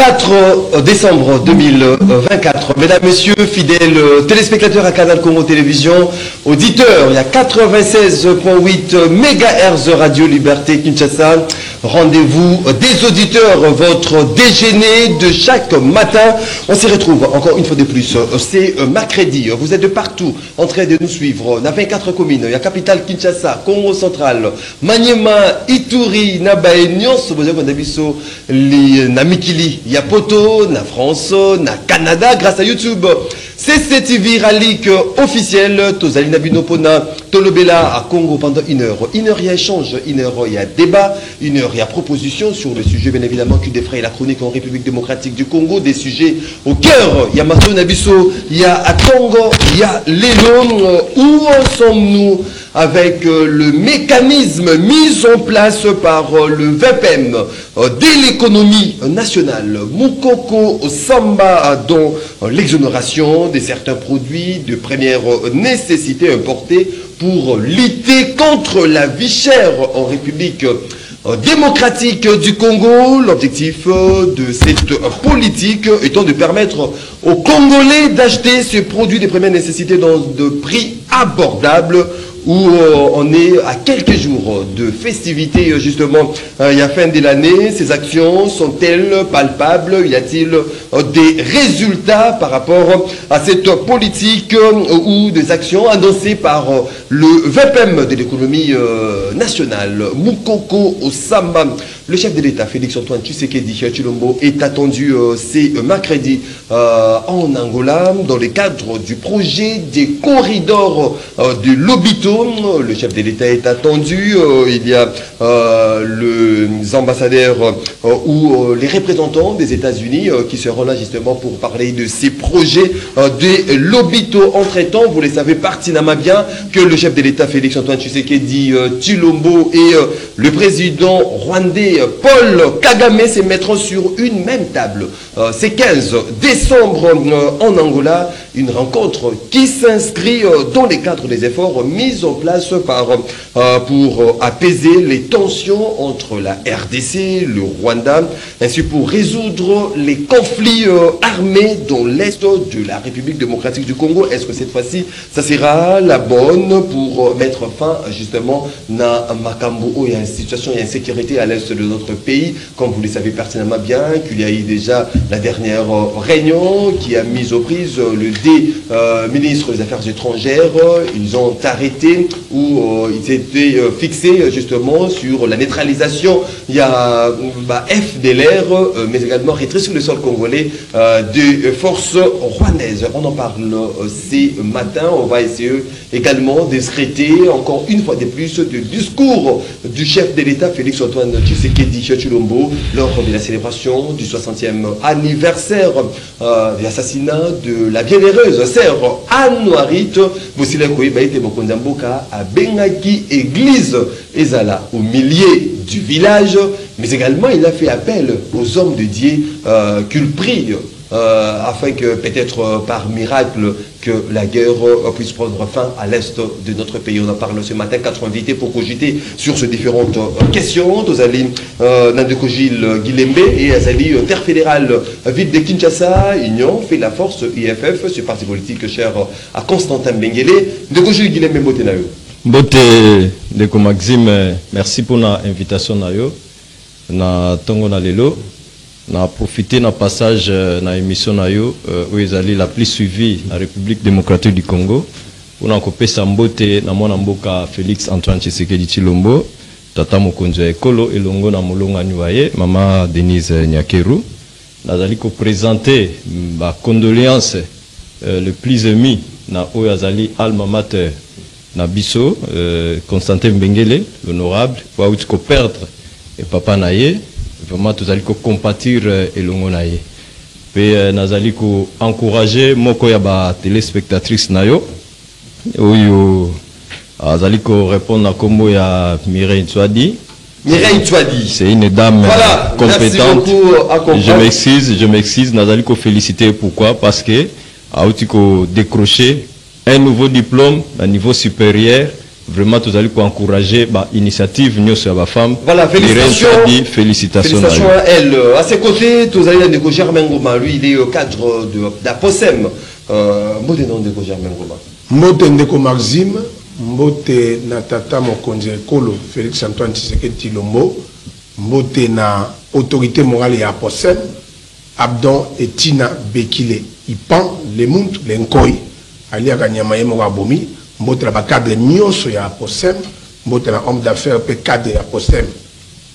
4 décembre 2024. Mesdames, Messieurs, fidèles téléspectateurs à Canal Congo Télévision, auditeurs, il y a 96.8 MHz Radio Liberté Kinshasa. Rendez-vous des auditeurs, votre déjeuner de chaque matin. On s'y retrouve encore une fois de plus. C'est mercredi. Vous êtes de partout en train de nous suivre. On a 24 communes. Il y a capitale Kinshasa, Congo Central, Maniema, Ituri, Nabae, Nyonso, Namikili, il y a Poto, na France, na Canada, grâce à YouTube. CCTV Ralik officiel, Tozali Nabinopona, Tolobela à Congo pendant 1 heure. 1 heure, il y a échange, 1 heure, il y a débat, 1 heure, il y a proposition sur le sujet, bien évidemment, qui défraye la chronique en République démocratique du Congo, des sujets au cœur. Il y a Masso Nabiso, il y a à Congo, il y a Léon. Où en sommes-nous avec le mécanisme mis en place par le VPM de l'économie nationale, Moukoko Samba, dont l'exonération de certains produits de première nécessité importés pour lutter contre la vie chère en République démocratique du Congo. L'objectif de cette politique étant de permettre aux Congolais d'acheter ces produits de première nécessité dans de prix abordables, où on est à quelques jours de festivités, justement, il y a fin de l'année. Ces actions sont-elles palpables? Y a-t-il des résultats par rapport à cette politique ou des actions annoncées par le VPM de l'économie nationale? Moukoko Osamba, le chef de l'État, Félix-Antoine Tshisekedi Tshilombo, est attendu ce mercredi en Angola dans le cadre du projet des corridors de l'Obito. Le chef de l'État est attendu. Il y a les ambassadeurs ou les représentants des États-Unis qui seront là justement pour parler de ces projets de l'Obito. Entre-temps, vous le savez pertinemment bien que le chef de l'État, Félix-Antoine Tshisekedi Tshilombo, et le président rwandais Paul Kagame se mettront sur une même table. C'est 15 décembre en Angola, une rencontre qui s'inscrit dans le cadre des efforts mis en place pour apaiser les tensions entre la RDC, le Rwanda, ainsi pour résoudre les conflits armés dans l'est de la République démocratique du Congo. Est-ce que cette fois-ci, ça sera la bonne pour mettre fin justement à Makambo, il y a une situation d'insécurité à l'est de notre pays, comme vous le savez pertinemment bien, qu'il y a eu déjà la dernière réunion qui a mis aux prises le ministre des Affaires étrangères. Ils ont arrêté où ils étaient fixés justement sur la neutralisation. Il y a FDLR, mais également retrait sur le sol congolais de forces rwandaises. On en parle ces matins. On va essayer également de traiter encore une fois de plus du discours du chef de l'État, Félix-Antoine Tshisekedi Tshilombo, lors de la célébration du 60e anniversaire de l'assassinat de la bienheureuse sœur Anne Noarit. Bosila Koyebaïte Mokondamboka a Bengaki église Ezala au milieu du village, mais également il a fait appel aux hommes de Dieu qu'il prie afin que peut-être par miracle que la guerre puisse prendre fin à l'est de notre pays. On en parle ce matin, 4 invités pour cogiter sur ces différentes questions. Tozali Nandekogil Guilembe et Azali Terre fédérale ville de Kinshasa, Union fait la force IFF, ce parti politique cher à Constantin Benguele. Ndekogil Guilembe Mbotenayo. Mbote Ndeko Maxime, merci pour l'invitation nayo. Na tongo na lelo. Na profité na passage na émission nayo où ils allaient la plus suivie la République démocratique du Congo. On a coupé Sambote na mwana mboka Félix Antoine Tshisekedi Tshilombo, tata mokonzi ekolo elongo na molonga nywaye mama Denise Nyakeru. Nazali ko présenter ba condoléances le plus ému na oyazali alma mater na biso Constantin Benguele l'honorable pour ko perdre et papa naye. Vraiment, nous allons compatir et l'ongonaye. Puis, nous allons encourager moko ya ba téléspectatrice nayo. Oyo, nous allons répondre à combo ya Mireille Tswadi. Mireille Tswadi. C'est une dame voilà, compétente. Je m'excuse. Nous allons féliciter. Pourquoi? Parce que a décroché un nouveau diplôme à niveau supérieur vraiment tous allez encourager l'initiative de la femme. Voilà, félicitations. Félicitations à elle. À ses côtés, tous allez Ndeko Germain Ngoma, lui il est au cadre de la POSEM. Mbote non Ndeko Germain Ngoma. Mbote Ndeko Maxime, mbote na tata mokonzi ekolo Félix Antoine Tshisekedi Tshilombo, mbote na autorité morale ya POSEM, Abdon et Tina Bekile, Ipan, les Mount, les Nkoi, Ali Aganyama Yemoga Bomi, mbote na cadre nyonso ya POSEM, mbote na homme d'affaires pe cadre ya POSEM,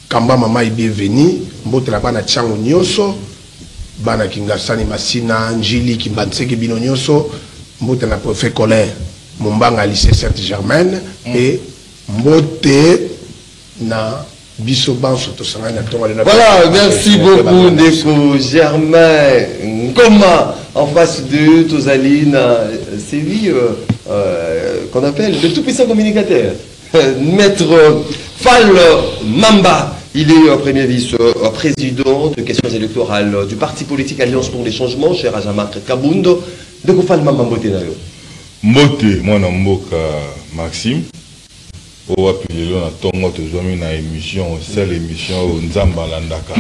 Kamba Mama bienvenue, mbote na bana Tchango nyonso, bana Kingasani Masina, Njili Kimbanseki bino nyonso, mbote na préfet Colin, Mombanga lycée Sainte-Germaine, et mbote na voilà, merci beaucoup Ndeko Germain Ngoma en face de Tozaline Séville, qu'on appelle le tout-puissant communicateur, Maître Fall Mamba. Il est premier vice-président de questions électorales du parti politique Alliance pour les changements, cher Ajamark Kabundo. Ndeko Fall Mamba Mbote Nayo. Mbote, moi Mboka Maxime. Au appelé na tongo tozomi na émission, celle émission Nzamba Landaka.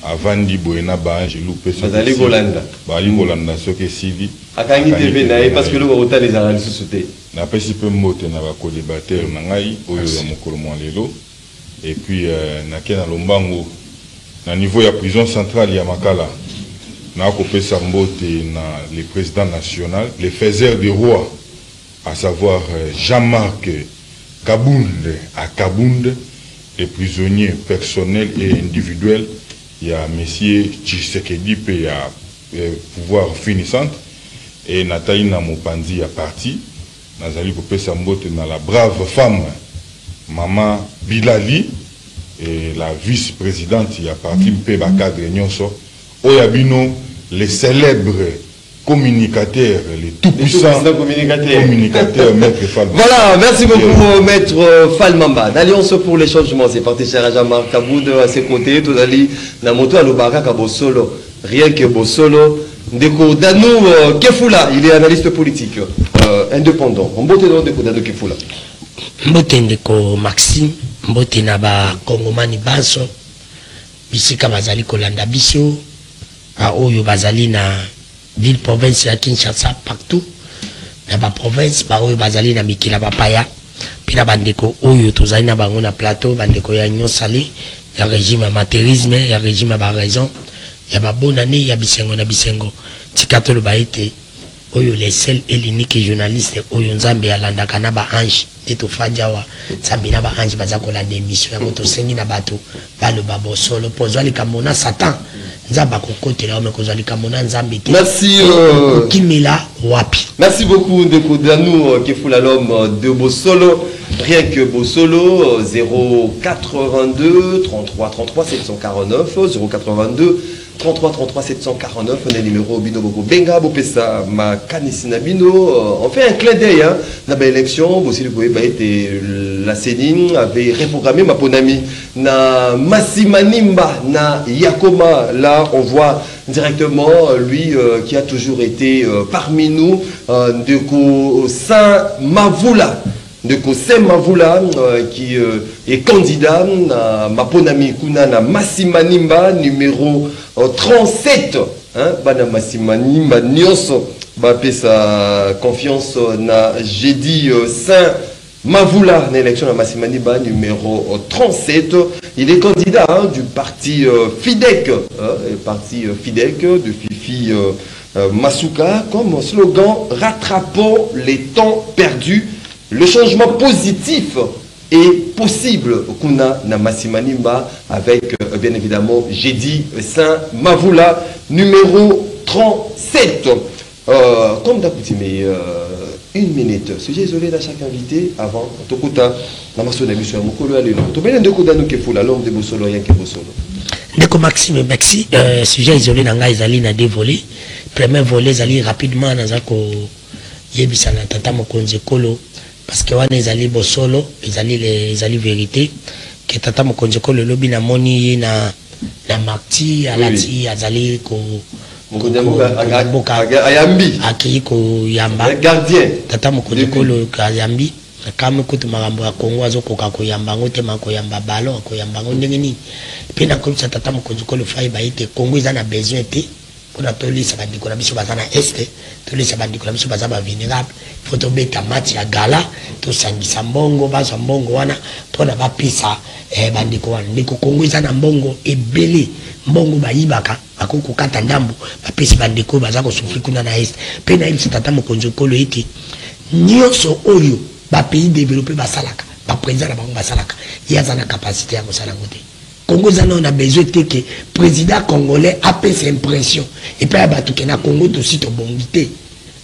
Avant di boena ba Angelou peso. Bazali Golanda. Bali Golanda soke Sidi. Akangi TV na parce que le rota les arales sous-souté. Na pesi pe mote na ba co-débatteur na ngai oyo ya mokolo lelo. Et puis na kena lombango na niveau ya prison centrale ya Makala. Na ko pesa mbote na le président national, les faiseurs des rois, à savoir Jean-Marc Kabounde à Kabounde, les prisonniers personnels et individuels, il y a M. Tshisekedi et à pouvoir finissant, et Nathalie Namopanzi a parti, Nazali Kopé Sambote na la brave femme, Maman Bilali, et la vice-présidente y a parti, Mpeba Kadre Nyonso, Oyabino, les célèbres communicateur, les tout-puissants communicateurs, Maître Fall. Voilà, merci beaucoup, Maître Fall Mamba. D'Alliance pour les changements, c'est parti, cher Ajamark Kaboud, à ses côtés, tout allé, Namoto Alobara Kabosolo, rien que Bosolo, Ndeko Danou Kefula, il est analyste politique, indépendant. Mbote non Ndeko Danou Kefula. Mbote Ndeko Maxime, Mbote Naba Kongomani Baso, Bisika Bazali Kolanda Bisio, à Oyo Bazali na ville province ya Kinshasa partout na ba province ba oyo bazali na mikila bapaya pina bandeko oyo tozali na bango na plateau bandeko ya nyosali ya régime amateurisme ya régime ba raison ya ba bonne année ya bisengo na bisengo tikatolo ba été oyo les seuls et l'unique journaliste oyo nzambe alandaka na ba ange eto fajawa nzambe na ba ange bazako la démission ya moto sengi na bato baloba bosolo pozwa likamona satan. Merci merci beaucoup Ndeko Danou Kefula l'homme de Bossolo, rien que Bossolo, 082 33 33 749 082 33 33 749, on est numéro Binobogo Benga Bopesa ma Kanisina Bino. On fait un clin d'œil hein, dans l'élection. Aussi, la CENI avait reprogrammé ma ponami na Massimanimba na Yakoma. Là, on voit directement lui qui a toujours été parmi nous, Ndeko Saint Mavula. Ndeko Saint Mavula qui est candidat à Maponami Kuna na Massimanimba numéro 37. Hein, bana Massimanimba nyonso ba pesa confiance na jeudi Saint Mavula na élection na Massimanimba numéro 37. Il est candidat hein, du parti FIDEC, parti FIDEC de Fifi Masuka, comme slogan rattrapons les temps perdus. Le changement positif est possible Kuna na Massimanimba avec bien évidemment jeudi Saint Mavula numéro 37. Comme d'habitude, une minute. Sujet isolé à chaque invité avant Tokuta Namasona Mission Mokolo Alelo. Tobele Ndeko Danou Kefula l'homme de Bossolo rien que Bossolo. Ndeko Maxime merci. Sujet isolé nanga ezali na deux volets. Premier volet ezali rapidement nazako yebisa na tata mokonzi kolo. Parce que wana ezali Bossolo, ezali vérité que tata mokonzi kolo lobi na moni na makti alati azali ko Ayambi aki ko yamba gardien tata mokonzi kolo ayambi kama kutu magambo ya Kongo azokoka koyamba ngo te makoyamba ballon koyamba ngo ndenge nini pe na komisa tata mokonzi ko le fai ba ite Kongo eza na besoin te pona tolisa bandiko na biso baza na este tolisa bandiko na biso baza ba vulnérable faut tobeta match ya gala tosangisa mbongo baza mbongo wana pona bapisa bandiko wana ndiko Kongo eza na mbongo ebele mbongo bayibaka bakoko kata ndambo bapesi bandiko baza ko sufri kuna na este pe na imisa tata mokonzi ko le ite nyonso oyo ba pays développé basalaka ba président na bango basalaka yaza na capacité ya kosala ngote Congo zana on a besoin que président congolais a fait ses impressions et puis abatuke na Congo to site bongité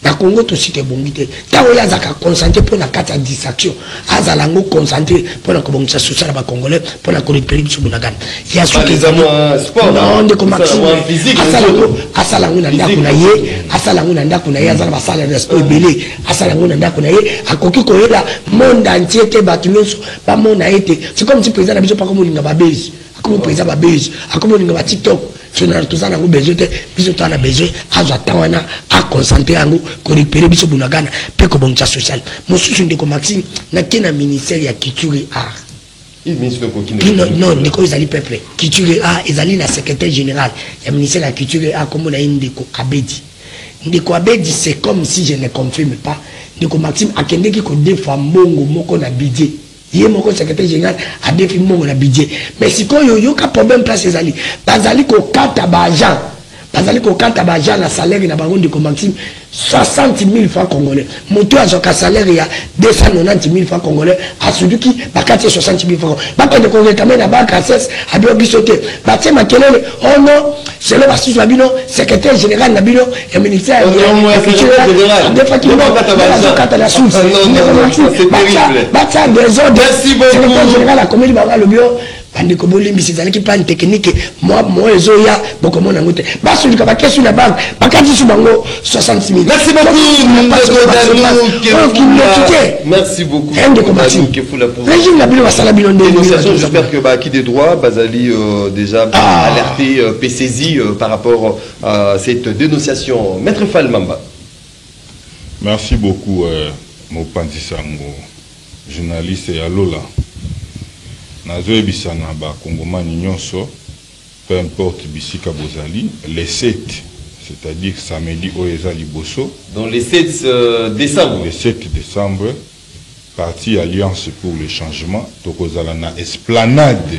na Congo to site bongité ta oya zaka concentrer pour la carte de distraction azalango concentrer pour la communauté sociale ba congolais pour la récupérer sur Bunagana il y a ce que sport non de comme physique asalango na ndako na ye asalango na ndako na ye azala basala de sport belé asalango na ndako na ye akoki koyela monde entier te batunyoso ba mona ete c'est comme si président na biso pas comme linga babezi comme président babezi comme linga ba TikTok sona tozana ngo besoin te biso tana besoin azo tawana a concentrer ngo ko récupérer biso Bunagana pe ko boncha social mosusu ndeko Maxime na kena ministère ya culture et art non ndeko ezali peuple culture et art ezali na secrétaire général ya ministère ya culture et art comme na ndeko Abedi ndeko Abedi c'est comme si je ne confirme pas ndeko Maxime akendeki ko defa mbongo moko na budget yé moko secrétaire général a défi mon la budget mais si ko yo ka problème place ezali bazali ko kata ba agent bazali ko kata ba agent la salaire na bango de Maxime 60 000 francs congolais moto azoka salaire ya 290 000 francs congolais asuduki bakati 60 000 francs bakende ko réclamer na banque access abio bisoté batie makelele oh non c'est le basi babino secrétaire général na bino et ministère général des fois qui vont kata la source c'est terrible batia des ordres secrétaire général a commis ba le bureau bandiko bolimbi sizalaki plan technique moi ezoya bokomona ngote basulika bakesu na banque bakati su bango 60 000 merci beaucoup régime la bilo basala bilo négociation j'espère que ba qui des droits bazali déjà alerté PCZ par rapport à cette dénonciation maître Fall Mamba. Merci beaucoup Mopanzi Sango journaliste et Alola. Nazoebisana ba Kongomani nyonso, peu importe bisika bozali, les 7, c'est-à-dire samedi Oyezali Bosso. Donc les 7 décembre. Le 7 décembre, parti Alliance pour le changement, tokozala na esplanade,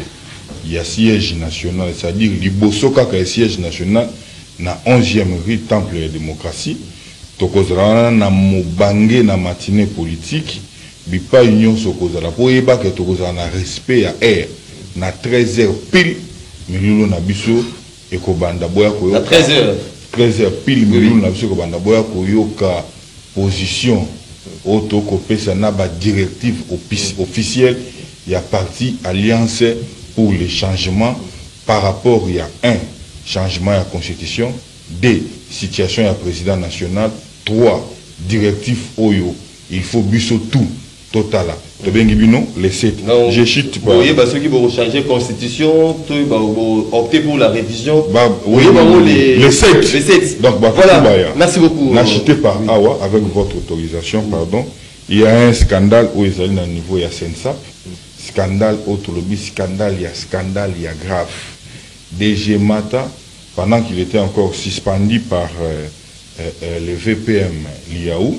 il y a siège national, c'est-à-dire Liboso kaka siège national na 11e rue Temple de démocratie, tokozala na mobange na matinée politique. Bipa union sokozala po yeba ke tokozala na respect ya air na 13h pile milulu na biso ekobanda boya koyoka na 13h pile milulu na biso ekobanda boya koyoka position auto kopesa na ba directive officielle ya parti Alliance pour le changement par rapport ya 1 changement ya constitution, 2 situation ya président national, 3 directive oyo il faut biso tout total les 7 je chute pas oui parce qu'ils vont changer constitution opter pour la révision oui les 7 donc voilà merci beaucoup n'achetez pas awa avec votre autorisation pardon il y a un scandale où ils allaient à niveau il y a Sensap scandale autre lobby scandale il y a grave DG Mata pendant qu'il était encore suspendu par le VPM l'IAU.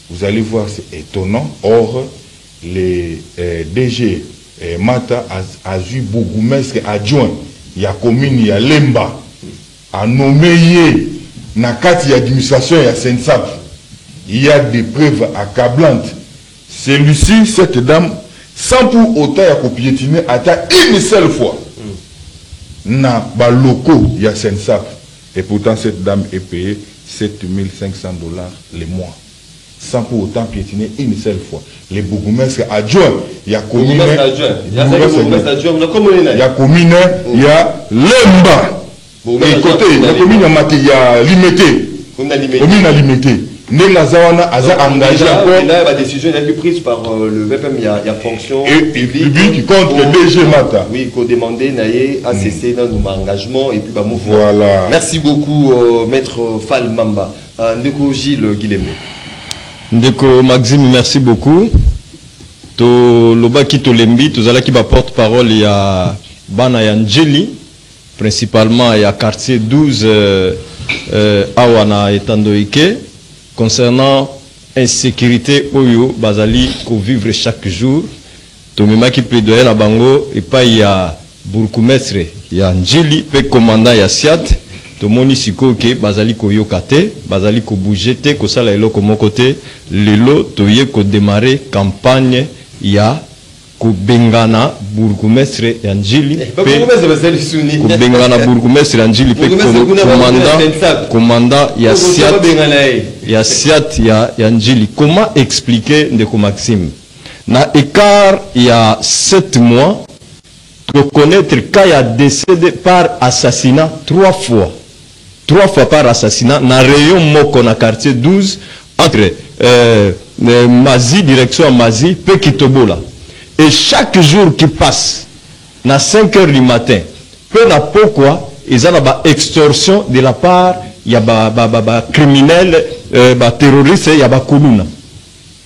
Vous allez voir, c'est étonnant. Or, les DG Mata a eu bourgmestre adjoint. Il y a commune, il y a Lemba. A nommé Nakati administration, il y a Sensap. Il y a des preuves accablantes. Celui-ci, cette dame, sans pour autant y piétiner, atteint une seule fois. Na baloko, il y a Sensap. Et pourtant, cette dame est payée $7 500 le mois. Sans pour autant piétiner une seule fois. Les bourgmestres adjoints, il y a commune, il y a commune, il y a Lemba. Et côté, il y a commune, il y a limité. Commune à limité. Nélazawana a engagé encore. Là, la décision est prise par le VPM, il y a fonction publique contre le DG Mata. Oui, qu'on demandait Naye à cesser dans nos engagements et puis bah mouvement. Voilà. Merci beaucoup, maître Fall Mamba. Ndeko Gilles Guillemé. Ndeko Maxime, merci beaucoup. to lobaki to lembi tozalaki ba porte-parole ya bana ya Njili, principalement ya quartier 12 awa na Etandoike, concernant insécurité oyo bazali ko vivre chaque jour. Tomemaki plaidoyer na bango et pas ya bourgmestre ya Njili pe commandant ya Siat. Tomoni siko ke bazali ko yokate, bazali ko bougete ko sala eloko moko te, lelo toye ko démarrer campagne ya ko bengana bourgmestre ya Njili pe ko bengana bourgmestre ya Njili pe commandant ya Siat ya Njili. Comment expliquer ndeko Maxime na écart il y a 7 mois reconnaître qu'il y a décédé par assassinat 3 fois par assassinat na rayon moko na quartier 12 entre Mazi, direction à Mazi, pe Kitobola. Et chaque jour qui passe, na 5 heures du matin, peu na pourquoi, ils ont ba extorsion de la part, il y a ba criminel, ba terroriste, il y a ba kuluna.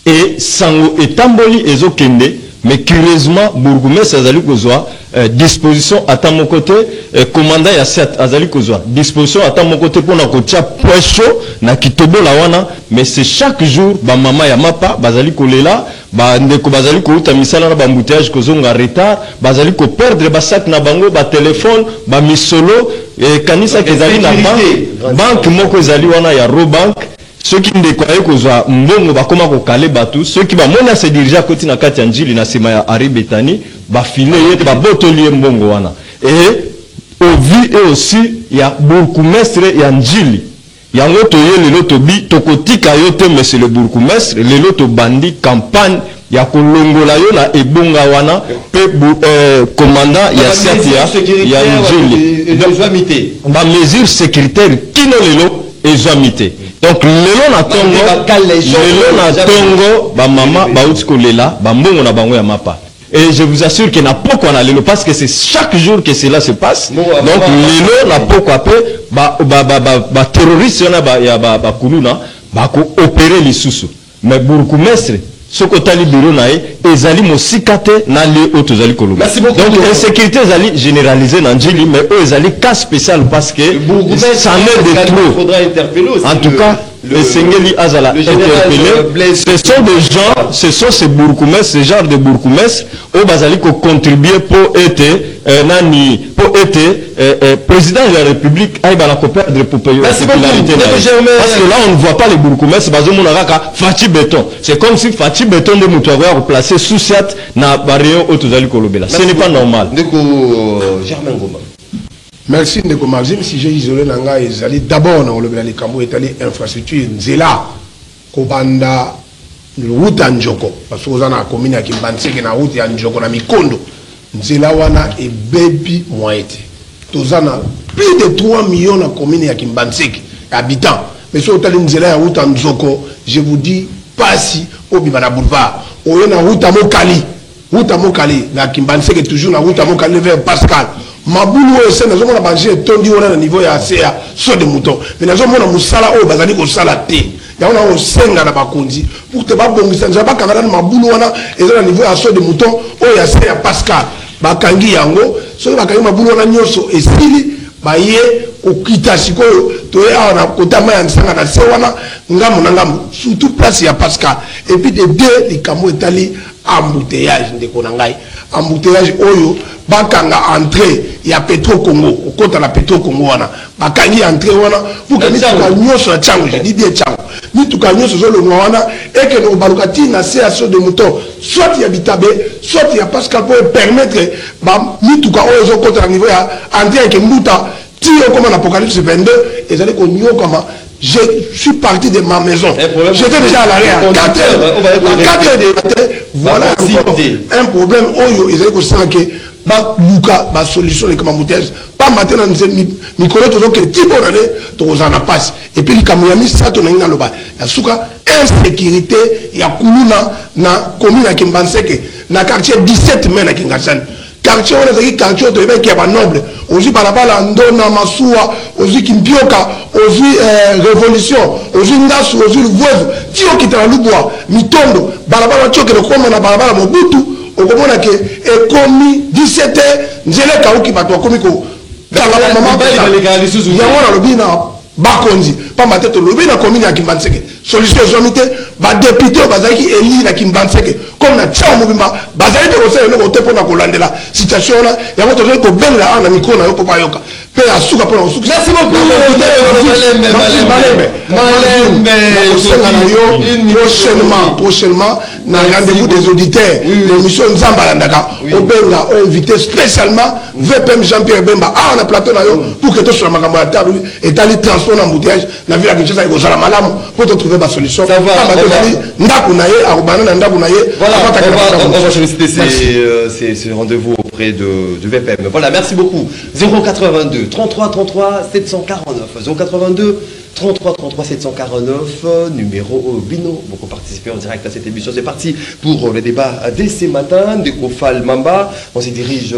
Et sango et tamboli ezo kende, mais curieusement, bourgmestre azali kozwa disposition à mon côté, commandant ya Siat azali kozwa disposition à mon côté pour na kotia point chaud na Kitobola wana, mais c'est chaque jour ba mama ya mapa bazali kolela, ba ndeko bazali ko uta misala na ba embouteillage kozonga retard, bazali ko perdre ba sac na bango, ba téléphone, ba misolo et kanisa kezali na banque moko ezali wana ya Robank. Ceux qui ne déclarent que mbongo bakoma ko kale batu, ceux qui ba mona se diriger à côté na kati ya Njili na sima ya Ari Betani, ba filer yete ba botoli mbongo wana. Et au vu et aussi il y a bourgmestre ya Njili. Yango toye lelo tobi tokotika yote monsieur le bourgmestre, lelo to bandi campagne ya kolongola yo na ebonga wana pe commandant ya Siat ya Njili. Ba mesure sécuritaire kino lelo ezamité. Donc lelo na Tongo ba mama ba utiko lela ba mbongo na bango ya mapa. Et je vous assure qu'il n'a pas quoi na lelo parce que c'est chaque jour que cela se passe. Donc lelo na poko ape ba terroriste na ba kuluna ba ko opérer lisusu. Mais bourgmestre soko tali bureau na ezali mosikate na le otozali koloba. Donc insécurité ezali généralisée na Njili, mais ezali cas spécial parce que ça met de trop. Il faudra interpeller aussi. En tout cas, le Sengeli Azala interpellé. Ce sont des gens, ce sont ces bourgmestres, ce genre de bourgmestres au bazali ko contribuer pour être président de la République, aïba la perdre de popularité. Parce que là, on ne voit pas les bourgmestres, Fati Béton. C'est comme si Fati Béton de Moutouaga replacé sous Siat na Barrio Otozali Kolobela. Ce n'est pas normal. Germain Goma. Merci Ndeko Maxime. Si j'ai isolé Nanga ezali d'abord na olobela les Kambo etali infrastructure nzela kobanda route ya Njoko parce que ozana commune ya Kimbanseke na route ya Njoko na Mikondo nzela wana ebebi moite tozana plus de 3 millions na commune ya Kimbanseke habitants mais so otali nzela ya route ya Njoko je vous dis pasi obima na boulevard oyo na route ya Mokali na Kimbanseke toujours na route ya Mokali vers Pascal mabulu oyo se nazomona banjie tondi wana na niveau ya ACA so de mouton mais nazomona musala oyo bazali kosala te yango na osenga na bakonzi pour te babongisa nzala bakangana na mabulu wana eza na niveau ya so de mouton oyo ya se ya Pascal bakangi yango soki bakangi mabulu wana nyonso esili baye kokita sikoyo toye awa na kotama ya nsanga na se wana ngamu na ngamu surtout place ya Pascal et puis de deux likambo etali embouteillage ndeko na ngai embouteillage oyo bakanga entrée ya Petro Congo okota na Petro Congo wana bakangi entrée wana pour que mituka nyonso ya chango je dis bien chango mituka nyonso zo le wana et que no balukati na CSO de mouton soit ya Bitabe soit ya Pascal pour permettre ba mituka oyo zo kota na niveau ya entrée ke mbuta tio comme en Apocalypse 22 et allez konyo comme je suis parti de ma maison. J'étais déjà à l'arrêt à 4 heures de matin. Voilà un problème. Oh, ils allaient que ba luka ba solution les commandaires pas maintenant ni connaître donc que tipo d'aller to en passe et puis les kamuyami ça to na loba ya suka insécurité ya kuluna na commune ya Kimbanseke na quartier 17 mais na Kingasani quartier on a quartier de qui est noble aussi par rapport à ndona masuwa aussi kimbioka aussi révolution aussi ndasu aussi voive tio qui est dans le bois mitondo balabala tio que le comme na balabala mobutu okomona ke ekomi 17h nzele kauki bato komi ko kala mama yango na lobina bakonzi pa matete lobi na commune ya Kimbanseke solution zomite ba député bazaki eli na Kimbanseke comme na tchao mobimba bazali de conseil no kote pona kolandela situation là yango to ko benga na micro na yo papa yoka pe asuka pona usuka merci beaucoup prochainement na rendez-vous des auditeurs l'émission Nzamba Landaka obenga invité spécialement VPM Jean-Pierre Bemba on a plateau na yo pour que to sur makambo ya table et tali transport en embouteillage na ville ya Kinshasa ko zala malamu pour te trouver ba solution ça va ndaku na ye akobana na ndaku na ye voilà on va solliciter ces rendez-vous auprès de VPM. Voilà, merci beaucoup. 082 33 33 749 082 33 33 749 numéro Bino. Beaucoup participez en direct à cette émission. C'est parti pour le débat dès ce matin de Kofal Mamba. On se dirige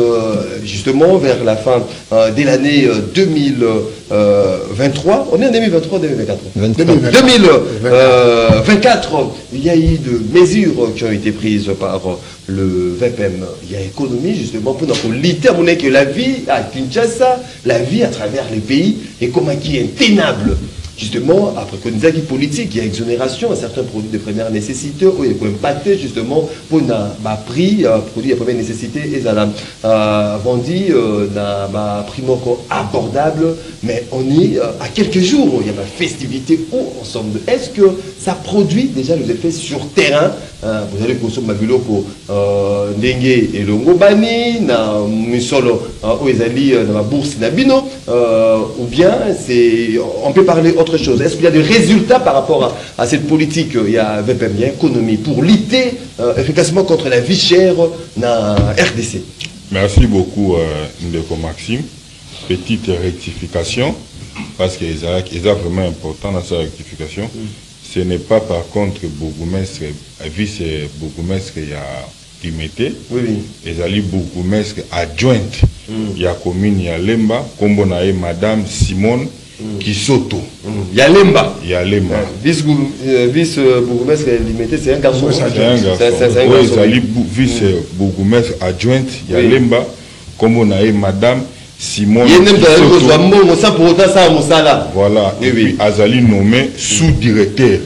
justement vers la fin de l'année 2023. On est en 2023 2024 2024. Il y a eu de mesures qui ont été prises par le VPM. Il y a économie justement pour nous lutter que la vie à Kinshasa, la vie à travers les pays est comme qui est intenable. Justement, après qu'on disait qu'il politique, il y a exonération à certains produits de première nécessité, où il y a impacté justement pour un prix, produits de première nécessité, et ça a vendu un prix abordable, mais on est à quelques jours, il y a ma festivité ensemble. Est-ce que ça produit déjà les effets sur terrain? Vous allez consommer ma bilo pour Dengue et le Ngobani, na Misolo, où ils allaient dans la bourse Nabino, ou bien on peut parler autre chose. Est-ce qu'il y a des résultats par rapport à cette politique? Il y a VPM, il y a économie pour lutter efficacement contre la vie chère dans RDC. Merci beaucoup, Ndeko Maxime. Petite rectification, parce que c'est vraiment important dans sa rectification. Ce n'est pas par contre bourgmestre, vice-bourgmestre il y a limité. Oui. Et ça bourgmestre adjointe. Il y a commune, il y a Lemba, comme on a Madame Simone Kisoto. Il y a Lemba. Il y a Lemba. Vice-bourgmestre limité, c'est un garçon. C'est un garçon. Oui, ça vice-bourgmestre adjointe, il y a Lemba, comme on a Madame Simone voilà, et puis Azali nommé sous-directeur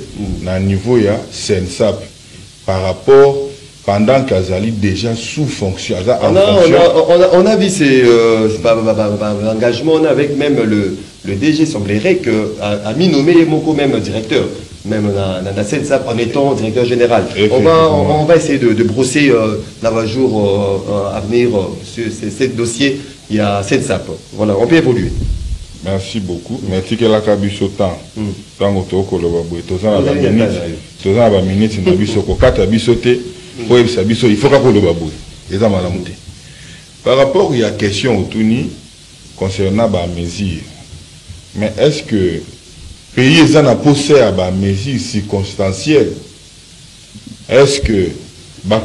à niveau ya Sensap par rapport pendant qu'Azali déjà sous-fonction. On a vu ces engagements avec même le DG semblerait qu'à mis nommé Moko même directeur. Même dans Sensap en étant directeur général. On va essayer de brosser dans les jours à venir ce dossier. Il y a Sensap. Voilà, on peut évoluer. Merci beaucoup. Merci que la cabisso temps. Tant que tu as il faut qu'on le babou. Par rapport à la question autour concernant la mesure, mais est-ce que pays a posé à la mesure circonstancielle? Est-ce que les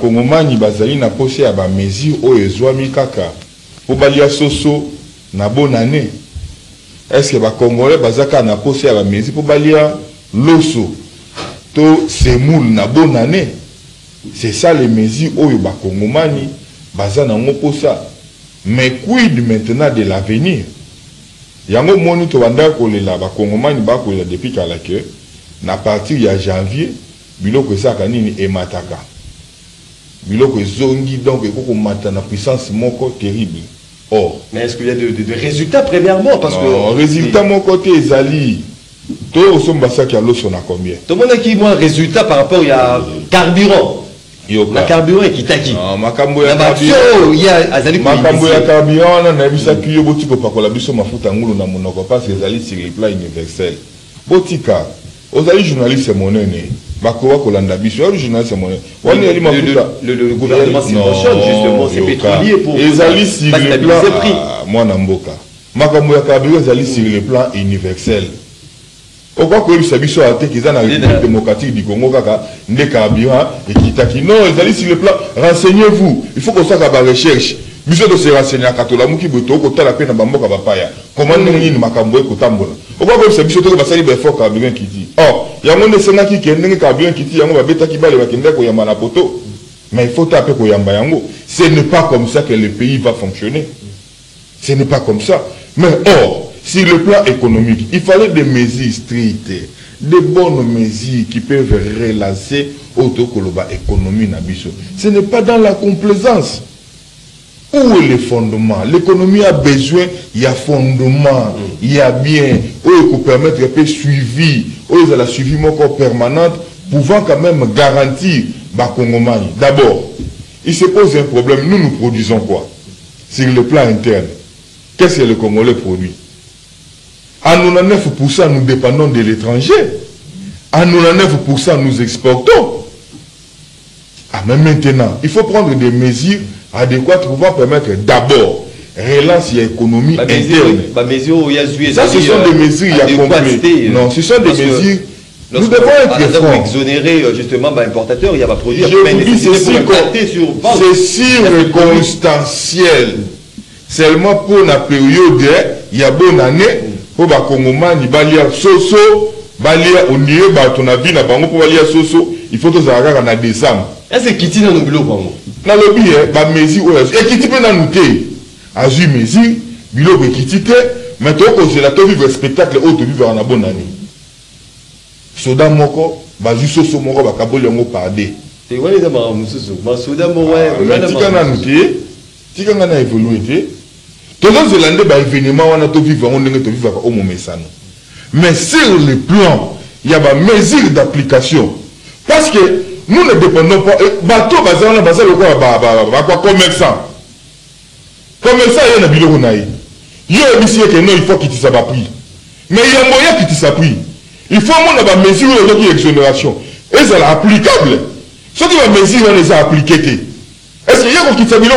Congolais ont posé à la mesure où ils ont mis caca pour balia soso na bonne année? Est-ce que les Congolais ont posé à la mesure pour balia loso to semoul na bonne année? C'est ça les mesures où les Congolais ont posé. Mais quid maintenant de l'avenir? Yango moni to wanda ko lela ba Congolais ba ko lela depuis kala que na partir ya janvier biloko saka nini e mataka. Biloko zongi donc eko mata na puissance moko terrible. Or, mais est-ce qu'il y a de résultats premièrement parce que résultat mon côté ezali to osomba saki alo sona combien? Tout le monde qui moi résultat par rapport à carburant. La carburant qui taki. Makambo ya carburant. Il y a azali makambo ya carburant na bisa kiyo botiko pakola biso mafuta ngulu na monoko parce que ezali sur le plan universel. Botika ozali journaliste monene. Bakowa kolanda biso journaliste monene. Wani ali mafuta le gouvernement subventionne justement ces pétroliers pour ezali sur le plan moi na mboka. Makambo ya carburant ezali sur le plan universel. Pourquoi que les habitants ont été dans la République démocratique du Congo, des carburants et qui non, ils allaient sur le plan, renseignez-vous, il faut qu'on soit à la recherche. biso to se renseigner katola muki boto ko tala pe na bamboka bapaya comment nini makambo e kotambola okwa ko se biso to basali ba fort carburant kiti yango ne senga ki kende carburant kiti yango babeta ki bale bakende ko yamba na poto mais il faut taper ko yamba yango. Ce n'est pas comme ça que le pays va fonctionner. Ce n'est pas comme ça. Mais or, sur le plan économique, il fallait des mesures strictes, des bonnes mesures qui peuvent relancer autokoloba économie nabiso. Ce n'est pas dans la complaisance. Où est le fondement? L'économie a besoin, il y a fondement, il y a bien, où il faut permettre un suivi, où il y a la suivi encore permanente, pouvant quand même garantir Bakongomani. D'abord, il se pose un problème. Nous produisons quoi? Sur le plan interne. Qu'est-ce que le Congolais produit? À 99%, nous dépendons de l'étranger. À 99%, nous exportons. Mais maintenant, il faut prendre des mesures adéquates pour pouvoir permettre d'abord relancer l'économie interne. Ça, ce sont des mesures compris. Non, ce sont des mesures. Nous devons être francs. Exonérer justement importateurs, il y a pas produit. C'est circonstanciel. Seulement pour la période, il y a bonne année, pour les Congomani, balia soso, balia au niveau de ton avis, na bango pour balia soso, il faut que ça aille en décembre. Est-ce que Kitty n'a pas oublié bango? Na lobby ba mesure et Kitty peut na noter. Azu mesure, bilo be Kitty te, mais to ko la to vivre spectacle auto vivre en bonne année. Soda moko, bazu soso moko bakaboli yango pardé. Te wani da ma mususu, ma soda moko tika na noter, tika na évoluer. Tous les Zélandais, événement, on a tout vivre, on a tout vivre au moment. Mais sur le plan, il y a des mesures d'application. Parce que nous ne dépendons pas. Bateau, on a basé le quoi, commerçant. Commerçant, il y a un billet. Il y a un monsieur qui il faut qu'il s'abat pris. Mais il y a un moyen qu'il s'appuie. Il faut avoir des mesures d'exonération. Et c'est applicable. Ce qui va mesure, on les a appliquées. Est-ce qu'il y a un qui s'abat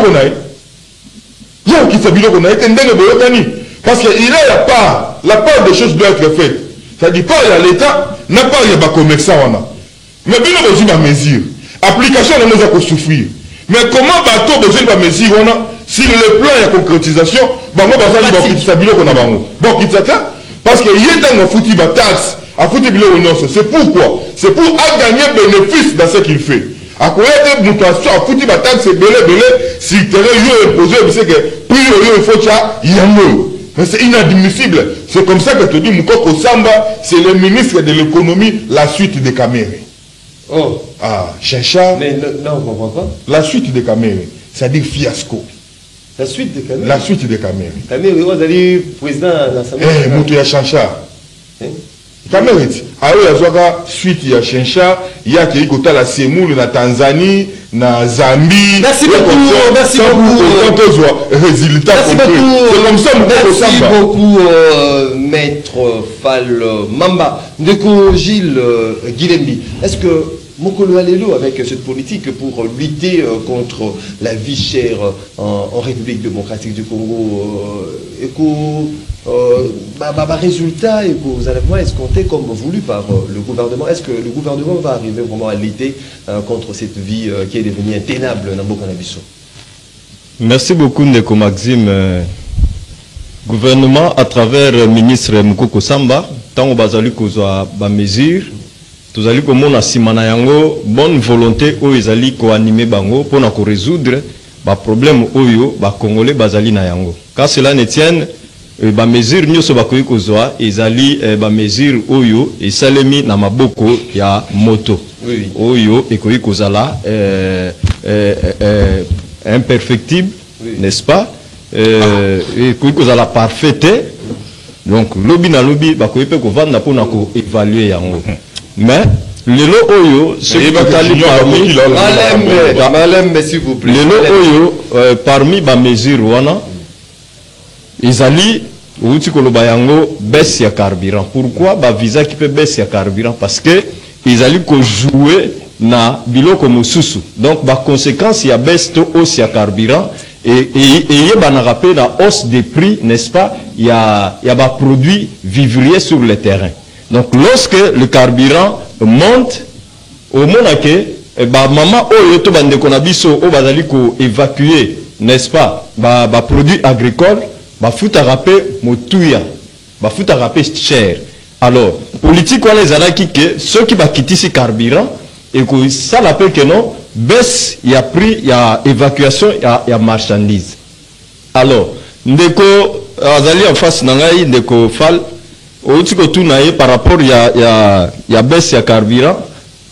parce qu'il y a la part des choses doit être faite. C'est-à-dire pas il y a l'État, n'a pas il y a des commerçants. Mais bien besoin de mesure. Application on a souffrir. Mais comment bateau besoin de mesure si le plan est concrétisation, bon parce qu'il y a dans foutu la taxe, à foutu c'est pourquoi? C'est pour gagner bénéfice dans ce qu'il fait. À quoi est-ce que mutation à foutu la taxe belé si le terrain est imposé, c'est que plus il faut qu'il y ait un mot. Mais c'est inadmissible. C'est comme ça que tu dis Moukoko Samba, c'est le ministre de l'économie, la suite des Camérés. Oh. Ah, Chincha. Mais là, on ne comprend pas. La suite des Camérés, c'est-à-dire fiasco. La suite des Camérés? La suite des Camérés. Camérés, vous allez président de l'Assemblée. Eh, Moutouya Chincha. Camérés. Alors, il y a suite, il y a Chincha, il y a qui est la Semoule, na Tanzanie, na Zambie. Merci beaucoup, merci beaucoup. Résultat. Merci beaucoup. C'est comme ça, merci beaucoup, Maître Fall Mamba. Ndeko Gilles Guilembi. Est-ce que Mokolo Alelo, avec cette politique pour lutter contre la vie chère en République démocratique du Congo, résultat et que vous allez voir escompté comme voulu par le gouvernement, est-ce que le gouvernement va arriver vraiment à lutter contre cette vie qui est devenue intenable dans Mboka na biso? Merci beaucoup Ndeko Maxime. Gouvernement à travers le ministre Moukoko Samba, tant que bazali kozwa ba mesure, tozali komona simana yango bonne volonté oyo ezali ko animer bango pour na ko résoudre ba problème oyo ba congolais bazali na yango. Car cela ne tienne ba mesure nyoso bakoki kozwa ezali ba mesure oyo esalemi na maboko ya moto. Oui. Oyo ekoki kozala imperfectible, oui. N'est-ce pas? Ekoki kozala parfaite. Donc lobby na lobby bakoki pe ko vanda pona ko évaluer yango. Mais lelo oyo ce qui parmi Malem s'il vous plaît. Lelo oyo parmi ba mesure wana Izali outi koloba yango baisse ya carburant. Pourquoi ba visa qui peut baisse ya carburant? Parce que izali ko jouer na biloko mosusu. Donc ba conséquence ya baisse to hausse ya carburant et ba na rappel la hausse des prix, n'est-ce pas? Il y a ba produits vivriers sur le terrain. Donc lorsque le carburant monte au moment que ba maman oyo to bande ko na biso o bazali ko évacuer n'est-ce pas, produits agricoles, fout à rapper motuya, fout à rapper cher. Alors, politique, on les a dit que ceux qui quittent ce carburant, et que ça l'appelle que non, baisse, il y a prix, il y a évacuation, il y a marchandise. Alors, ndeko, azali en face nangai, ndeko fal, au tout par rapport, il y a baisse, il y a carburant,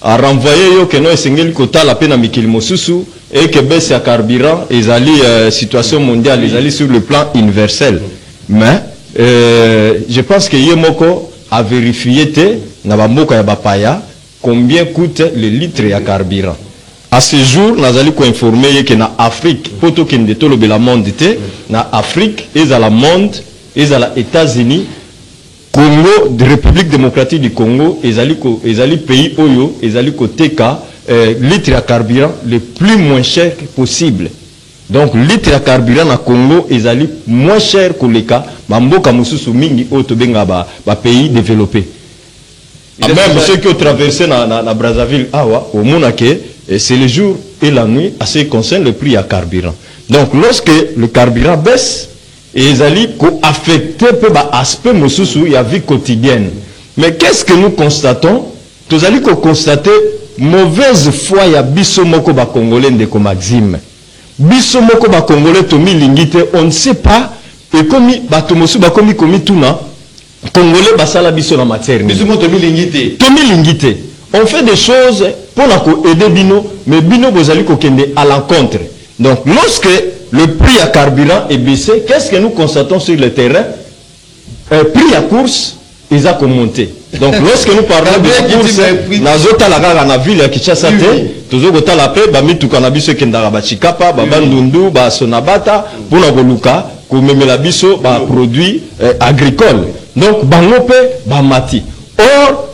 à renvoyer yo que non, essengeli kota la peine à Mikil Mosusu, et que baisse, il y a carburant, ils allaient, situation mondiale, ils allaient sur le plan universel. Mais, je pense que Yemoko a vérifié, Nabamoko Yabapaya, combien coûte le litre à carburant. À ce jour, nous allons informer que dans l'Afrique, pour tout le monde, dans l'Afrique, et à la monde, et à les États-Unis, Congo, de République démocratique du Congo, et les pays Oyo, et les côté litre à carburant le plus moins cher possible. Donc, litre à carburant à Congo, et les moins cher que les cas, Mamboka Mususu Mingi, Otobenga, pays développés. Même ceux qui ont traversé la Brazzaville, au Monake, c'est le jour et la nuit à ce qui concerne le prix à carburant. Donc, lorsque le carburant baisse, ils allaient affecter l'aspect de la vie quotidienne. Mais qu'est-ce que nous constatons? Nous allons constater mauvaise foi ya biso moko ba Congolais de Maxime. Biso moko ba Congolais tomi lingite, on ne sait pas, et comme batomosu ba komi tuna, Congolais basala biso na matière. Biso mo tomi lingite. Tomi lingite. On fait des choses pour aider Bino, mais Bino bozali kokende à l'encontre. Donc, lorsque le prix à carburant est baissé, qu'est-ce que nous constatons sur le terrain? Prix à course, ils ont monté. Donc, lorsque nous parlons de course, nazota la na ville à Kinshasa, tozokota la paix, bamitu kanabiso kendara bachikapa, babandundu, ba sonabata, pour la goluka, komemela biso ba produits agricoles. Donc, bangope, bamati. Or,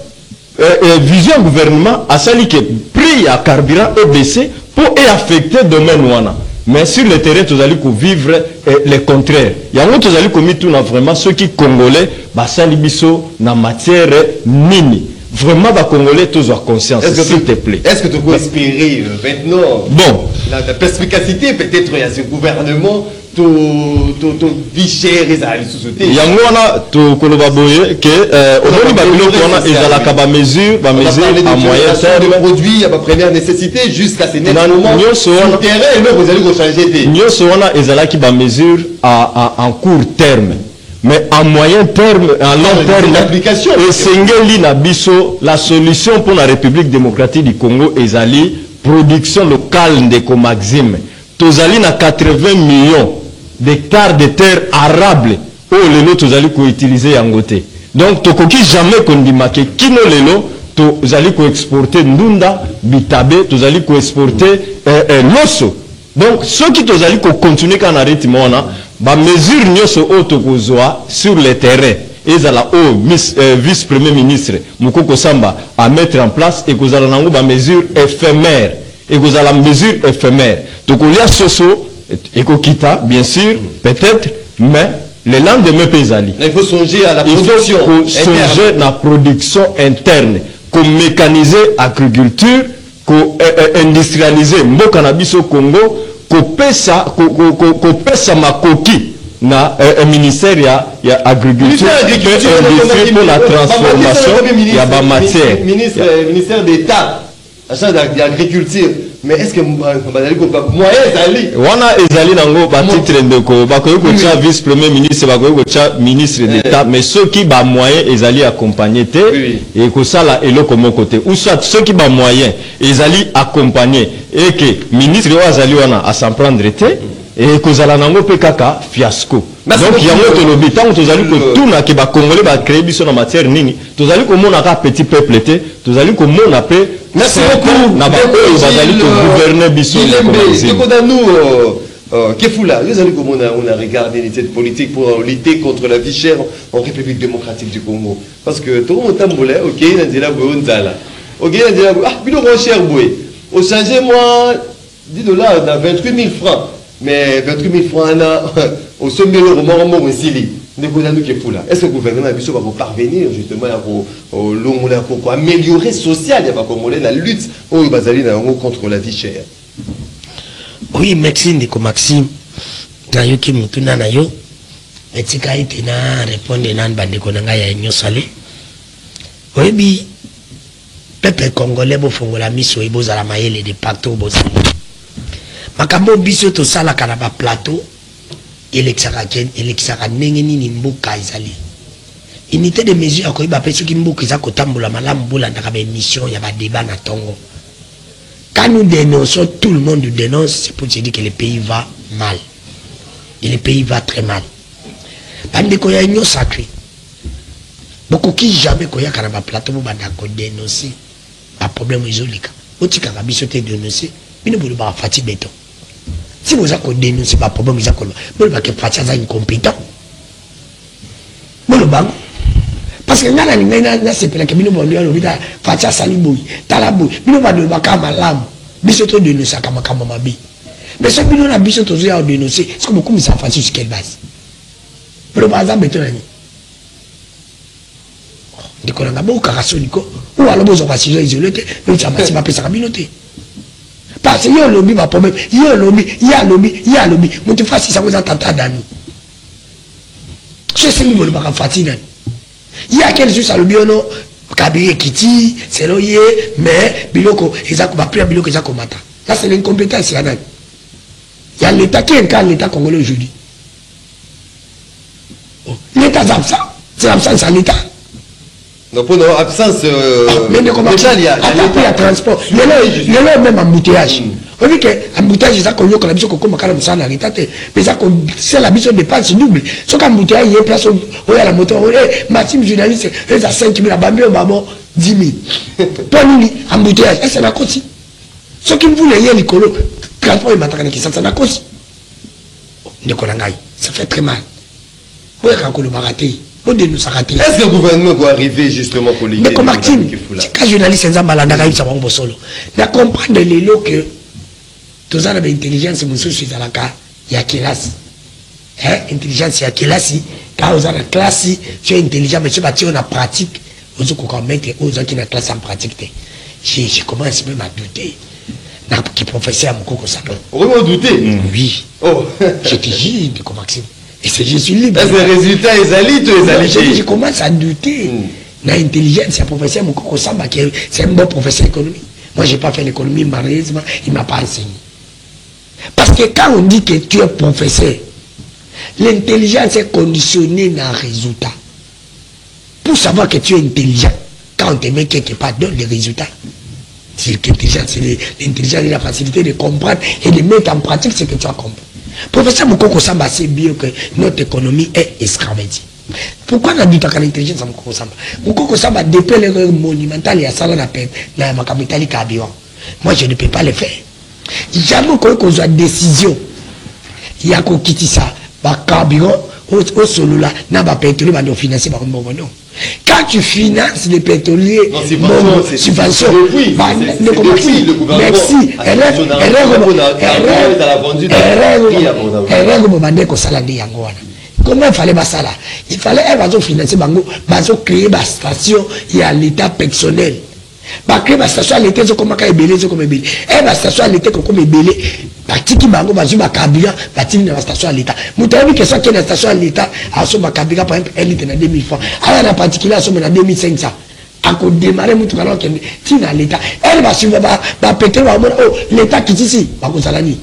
vision gouvernement a sali que prix à carburant est baissé pour affecter le domaine ouana. Mais sur le terrain, tu allez vivre le contraire. Il y a un autre qui ont vraiment ceux qui congolais, basali biso na matière nini. Vraiment, les Congolais, tous ont conscience, s'il te plaît. Est-ce que tu peux espérer maintenant la perspicacité peut-être à ce gouvernement to vie chère et à la société? Il y a un to kolobaboye que au niveau de la kaba mesure à moyen terme de produits à première nécessité jusqu'à ce moment sur terrain et même vous allez changer. Nous sommes là ezala qui ba mesure en court terme. Mais en moyen terme, en long terme, l'application. Et Sengeli Nabiso, la solution pour la République démocratique du Congo est la production locale de Comaxime. Tozali na 80 millions d'hectares de terres arables. Oh, lelo tozali ko utiliser yangote. Donc, tokoki jamais kondimake kino lelo, tozali ko exporter ndunda, bitabe, tozali ko exporter loso. Donc, ceux qui tozali ko continuer quand on arrête mona, ba mesure nyoso otokozwa sur le terrain et la vice-premier ministre Mukoko Samba à mettre en place et kozala nango ba mesure éphémère et kozala mesure éphémère tokolia soso et kokita bien sûr peut-être mais le lendemain pesali il faut songer à la production interne. Songer na production interne comme mécaniser agriculture ko industrialiser mboka na biso Congo kopesa makoki na ministère ya agriculture pour la transformation ya ba matière ministère d'état achat d'agriculture. Mais est-ce que moyen ezali wana ezali nango ba titre ndeko bakoyi ko cha vice premier ministre bakoyi ko cha ministre d'état mais ceux qui ba moyen ezali accompagner te et ko sala eloko moko te ou soit ceux qui ba moyen ezali accompagner et que ministre azali wana à s'en prendre te et ko zala nango pe kaka fiasco. Donc yango to lobi tant tozali ko tuna ke ba congolais ba créer biso na matière nini tozali ko mona ka petit peuple te tozali ko mona pe. Merci beaucoup. Na ba ko bazali ko gouverner biso ko nous Kefula, nous allons comme on a regardé cette politique pour lutter contre la vie chère en République démocratique du Congo. Parce que tout le monde tambolé, ok, Nandila Bounzala. Ok, Nandila Bounzala. Ah, cher Boué. Au changer, moi, 10 $, on a 28 000 francs. Mais 28 000 francs, on a au sommet de l'euro, on Sili. Est-ce que le gouvernement va parvenir justement à améliorer social la lutte contre la vie chère? Oui, merci Nico Maxime. na yo ki mutuna na yo etika ite na répondre nan bandeko na ngai ya nyosale oyebi peuple congolais bo fongola miso ebozala mayele de pacto bozali makambo biso to sala kana ba plateau elekisaka ndenge nini mboka ezali unité de mesure akoyeba pe soki mboka eza kotambola malamu bolandaka baémission ya badébat na tongo. Quand nous dénonçons, tout le monde dénonce, c'est pour se dire que le pays va mal. Et le pays va très mal. Parce qu'il y a une union sacrée. Beaucoup qui jamais qu'il y a un plateau pour dénoncer un problème isolé. Aussi quand on a dénoncé, il ne peut pas faire de béton. Si vous avez dénoncé un problème, vous ne pouvez pas faire incompétent. Parce que nous avons ces gens qui ont dit Fatia Saliboui, Talaboui, nous avons dit Bakamalam, Bissoto dénoncé à Kamakamabi. Mais ce que nous avons Bissoto dénoncé, c'est que beaucoup de gens font sur quelle base. Par exemple, nous avons beaucoup de gens ou alors nous avons des gens isolés, nous avons des gens qui ont été parce qu'il y a un lobby, il y a un lobby, il y a un lobby, il y a un lobby. Nous avons fait ça, vous avez entendu dans nous. C'est ce que nous avons fait. Il y a quelques jours, ça le biono, Kabiri Kiti, c'est l'oye, mais Biloko, ils ont pris un Biloko, ils ont combattu. Là, c'est l'incompétence. Il y a l'État qui incarne l'État congolais aujourd'hui. L'État est absent. C'est l'absence à l'État. Donc, pour notre absence, mais il y a transport. Il y a même embouteillage. Vous voyez que l'embouteillage, c'est ça qu'on a dit qu'on a mais c'est la mission de dépense double. Ce qu'embouteillage, il y a place où il y a la moto, Maxime journaliste, il y a 5 000, maman, 10 000. Pour nous, embouteillage, c'est la cause. Ce qui voulait y aller, l'écolo, transport et matériel qui sont la cause. Ça fait très mal. Vous voyez qu'on a raté. Est-ce que le gouvernement doit arriver justement pour les... Mais comme Maxime, quand journaliste est en malade, on comprend les lots que tous les intelligence, il y a classe. Intelligence, il y a classe. Quand vous avez la classe, tu es intelligent, mais tu es en pratique. Vous avez mettre aux gens qui ont la classe en pratique. Je commence même à douter. Qui professeur à mon coco ça. Vraiment douter? Oui. Oh. Je te dis, comme Maxime. Et je suis libre. Est-ce que le résultat est allé, je commence à douter. L'intelligence, c'est un professeur, mon coco Samba, c'est un bon professeur d'économie. Moi, je n'ai pas fait l'économie, malheureusement, il ne m'a pas enseigné. Parce que quand on dit que tu es professeur, l'intelligence est conditionnée dans un résultat. Pour savoir que tu es intelligent, quand on te met quelque part, donne les résultats. C'est l'intelligence et la facilité de comprendre et de mettre en pratique ce que tu as compris. Professeur Moukoko Samba sait bien que notre économie est esclavagée. Pourquoi on a dit que l'intelligence de Moukoko Samba? Moukoko Samba, depuis l'erreur monumentale, il y a ça dans la capitale Kabiwan. Moi, je ne peux pas le faire. Jamais qu'on soit décision. Il y a qu'on quitte ça. Kabiwan, au solo là, n'a pas pétrole, va nous financer par un bon nom. Quand tu finances les pétroliers, subvention, merci. Comment il fallait ça là? Il fallait financer, créer une station, il y a l'état personnel. Créer une station à l'été, c'est comme une station à l'été, comme une Batiki bango bazuma kabila batiki na station à l'état. Mutabi que ça qui est la station à l'état a soma kabila par exemple 1 litre na 2000 francs. Alors en particulier a soma na 2500. A ko démarrer mutu kana que ti na l'état. Elle va suivre ba péter ba oh l'état qui ici ba ko salani.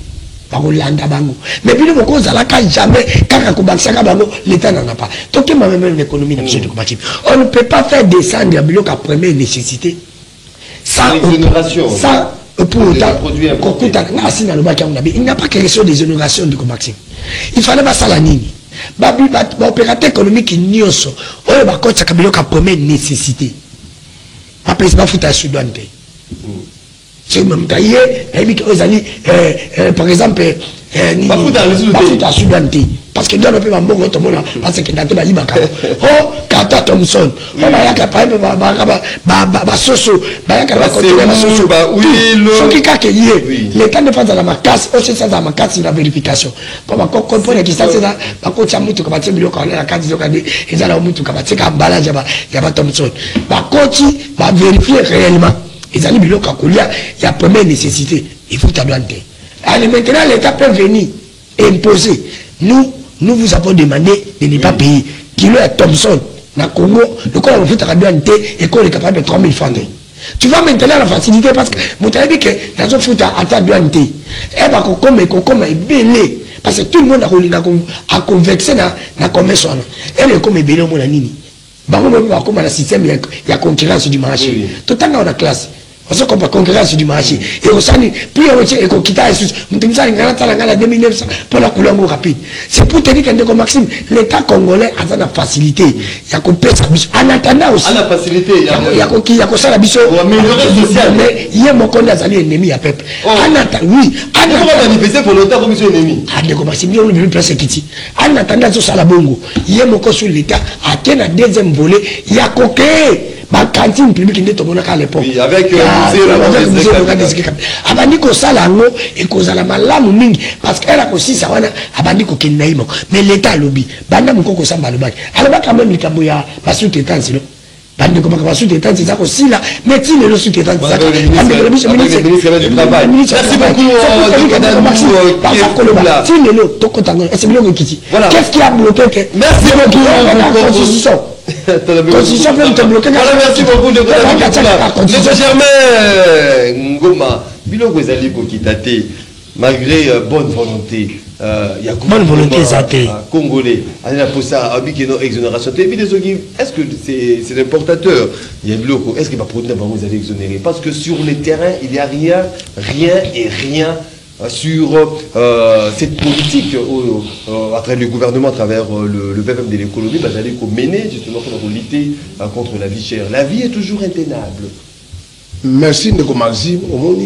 Ba ko landa bango. Mais puis le ko sala ka jamais kaka ko baksaka bango l'état n'en a pas. Donc même l'économie n'a besoin de combattre. On ne peut pas faire descendre biloko à première nécessité. Sans exonération. Sans pour autant, il n'y a pas que question des innovations de Maxime. Il fallait pas ça la ligne. L'opérateur économique qui n'y a pas de première nécessité. Après, c'est pas foutu à Soudan. C'est même taillé, par exemple, pas foutu à Soudan. Parce que dans le pays, parce que dans le pays, oh, Kata Thompson, oh, Bayaka, par exemple, Basoso, Bayaka, Basoso, ce qui a créé, l'État ne fait pas dans la casse, aussi ça dans ma casse, la vérification. Pour comprendre que ça, c'est là, par contre, ça moutou, comme tu dis, on a la carte, ils ont la moutou, comme tu dis, emballage, il y a pas Thompson. Par contre, va vérifier réellement. Ils ont dit, il y a première nécessité, il faut t'adouanter. Allez, maintenant, l'État peut venir imposer. nous vous avons demandé de ne pas payer. Kilo à Thompson, na Congo, le corps en fait à la douane et qu'on est capable de 3000 francs. Tu vas maintenant la facilité parce que vous avez dit que dans un foot à ta douane, et bah comme est belé parce que tout le monde a convexé na commerce et le comme est belé au monde nini. Bah on va comme un système il y a concurrence du marché. Tout le temps on a classe. On se comprend concurrence du marché. Et au sein, puis on tient qu'on quitte la 2900 pour la couleur rapide. C'est pour te dire que Maxime, l'État congolais a la facilité. Il y a qu'on paie sa biche. En attendant aussi. La facilité. Il y a qu'on ça la biche. Mais il y a mon compte d'azali ennemi à peuple. En attendant, oui. En attendant, manifester pour l'État comme ennemi. Ah, d'accord, Maxime, il y a une place qui en attendant, ça la bongo. Il y a mon compte sur l'État. À quel deuxième volet, il y a qu'on ma cantine publique n'est pas à l'époque. Oui, avec abandi kosala ngo ekozala malamu mingi parce qu'elle a aussi ça wana abandi kokenda imo mais l'état lobby banda mukoko samba lobaki alobaka même likambo ya basous-traitance lo bandi ko maka basous-traitance ça ko sila mais ti le sous-traitance ça bandi ko ministre du travail. Merci beaucoup parce que là ti le lo to kotango est-ce que kiti qu'est-ce qui a bloqué que merci beaucoup constitution. Constitution même te bloqué. Merci beaucoup de votre Germain Ngoma biloko ezali kokitate malgré bonne volonté il y a bonne volonté zaté congolais allez la posa abikeno exonération et puis des autres est-ce que c'est un portateur il y a biloko est-ce que va produire vous allez exonérer parce que sur le terrain il y a rien sur cette politique à travers le gouvernement, à travers le BFM de l'économie, vous allez mener justement pour lutter contre la vie chère. La vie est toujours intenable. Merci Ndeko Maxime. Au moins,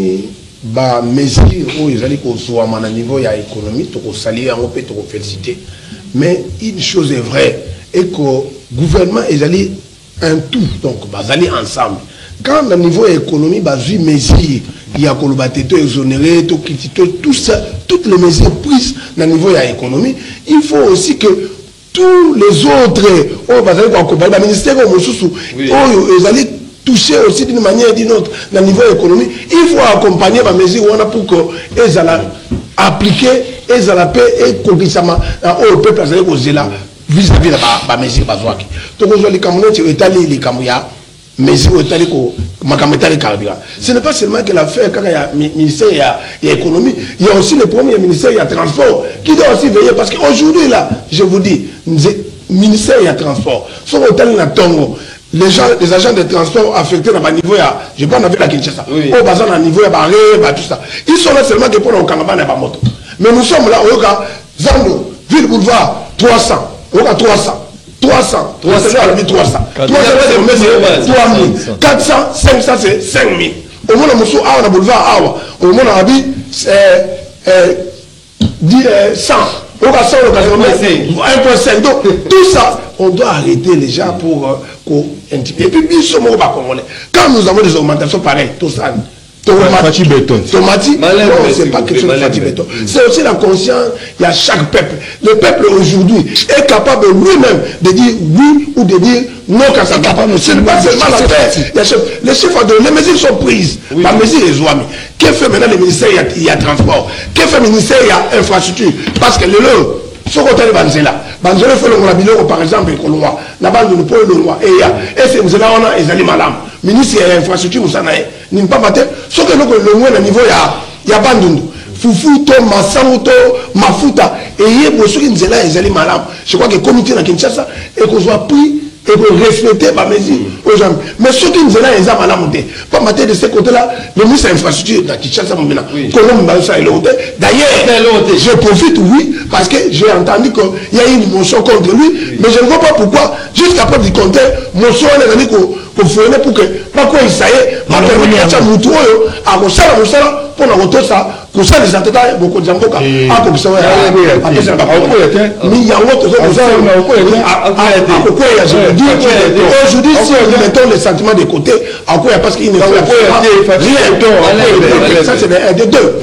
bah mesures où ils allaient qu'on soit à un niveau économique, on saluer, on peut te féliciter. Mais une chose est vraie, et que le gouvernement ils allaient un tout, donc bah allaient ensemble. Quand le niveau économique, bah vu mesures, il y a qu'on exonéré, tout ça, toutes les mesures prises dans le niveau économique, il faut aussi que tous les autres, le ministère ils allaient toucher aussi d'une manière ou d'une autre dans le niveau économique. Il faut accompagner les mesures pour qu'ils allaient appliquer, ils allaient payer et concrètement au peuple vis-à-vis de la mesure. Donc, les Camerounais, les Camerounais, mais ce n'est pas seulement que l'affaire quand il y a ministère, il y a économie, il y a aussi le premier ministère, il y a transport, qui doit aussi veiller parce qu'aujourd'hui là, je vous dis, ministère, il y a transport. Sur l'hôtel na Tongo, les agents de transport affectés dans le niveau, je pense avec la Kinshasa, au bazar dans le niveau, tout ça. Ils sont là seulement que pour le Kangaban et la moto. Mais nous sommes là, au cas, Zando, Ville Boulevard, 300, au cas 300. 300, 300, 400, 500, c'est 5000. Au moins, on a un boulevard, au moins, on a 100. Au cas 1.5. Donc, tout ça, on doit arrêter les gens pour intimider. Et puis, quand nous avons des augmentations pareilles, tout ça. Tomati béton. Tomati, c'est pas quelque chose de fati béton. C'est aussi la conscience, il y a chaque peuple. Le peuple aujourd'hui est capable lui-même de dire oui ou de dire non quand ça va. Ce n'est pas seulement la paix. Les chefs, les mesures sont prises. La mesure est jouée. Qu'est-ce que fait maintenant le ministère, il y a transport. Qu'est-ce que fait le ministère, il y a infrastructure. Parce que le lot, ce qu'on a Banzela. Banzela fait le Biloko par exemple, et Koloa. Là-bas, nous pouvons le roi. Et c'est Banzela, on a les aliments là. Ministre de l'infrastructure, vous savez, n'y pas battre. Ce que le moins au niveau, il y a Bandundu. Fufuto, Masamuto, Mafuta. Et il y a beaucoup de gens qui sont malades. Je crois que le comité de Kinshasa, et qu'on soit pris et qu'on respecte ma mesure aux gens. Mais ceux qui sont là, ils sont malades. Pas mater de ce côté-là, le ministre de l'infrastructure de Kinshasa, d'ailleurs, je profite, oui, parce que j'ai entendu qu'il y a une motion contre lui, mais je ne vois pas pourquoi, jusqu'à preuve du compteur, motion est qu'on ferait pour que, pas quoi il s'aille, ma permission, Moutou, à Rossala, pour la retour ça, pour ça les attentats, beaucoup de gens, à comme ça, mais il y a autre aujourd'hui, si nous mettons les sentiments de côté, à quoi parce qu'il ne faut rien, ça c'est un des deux.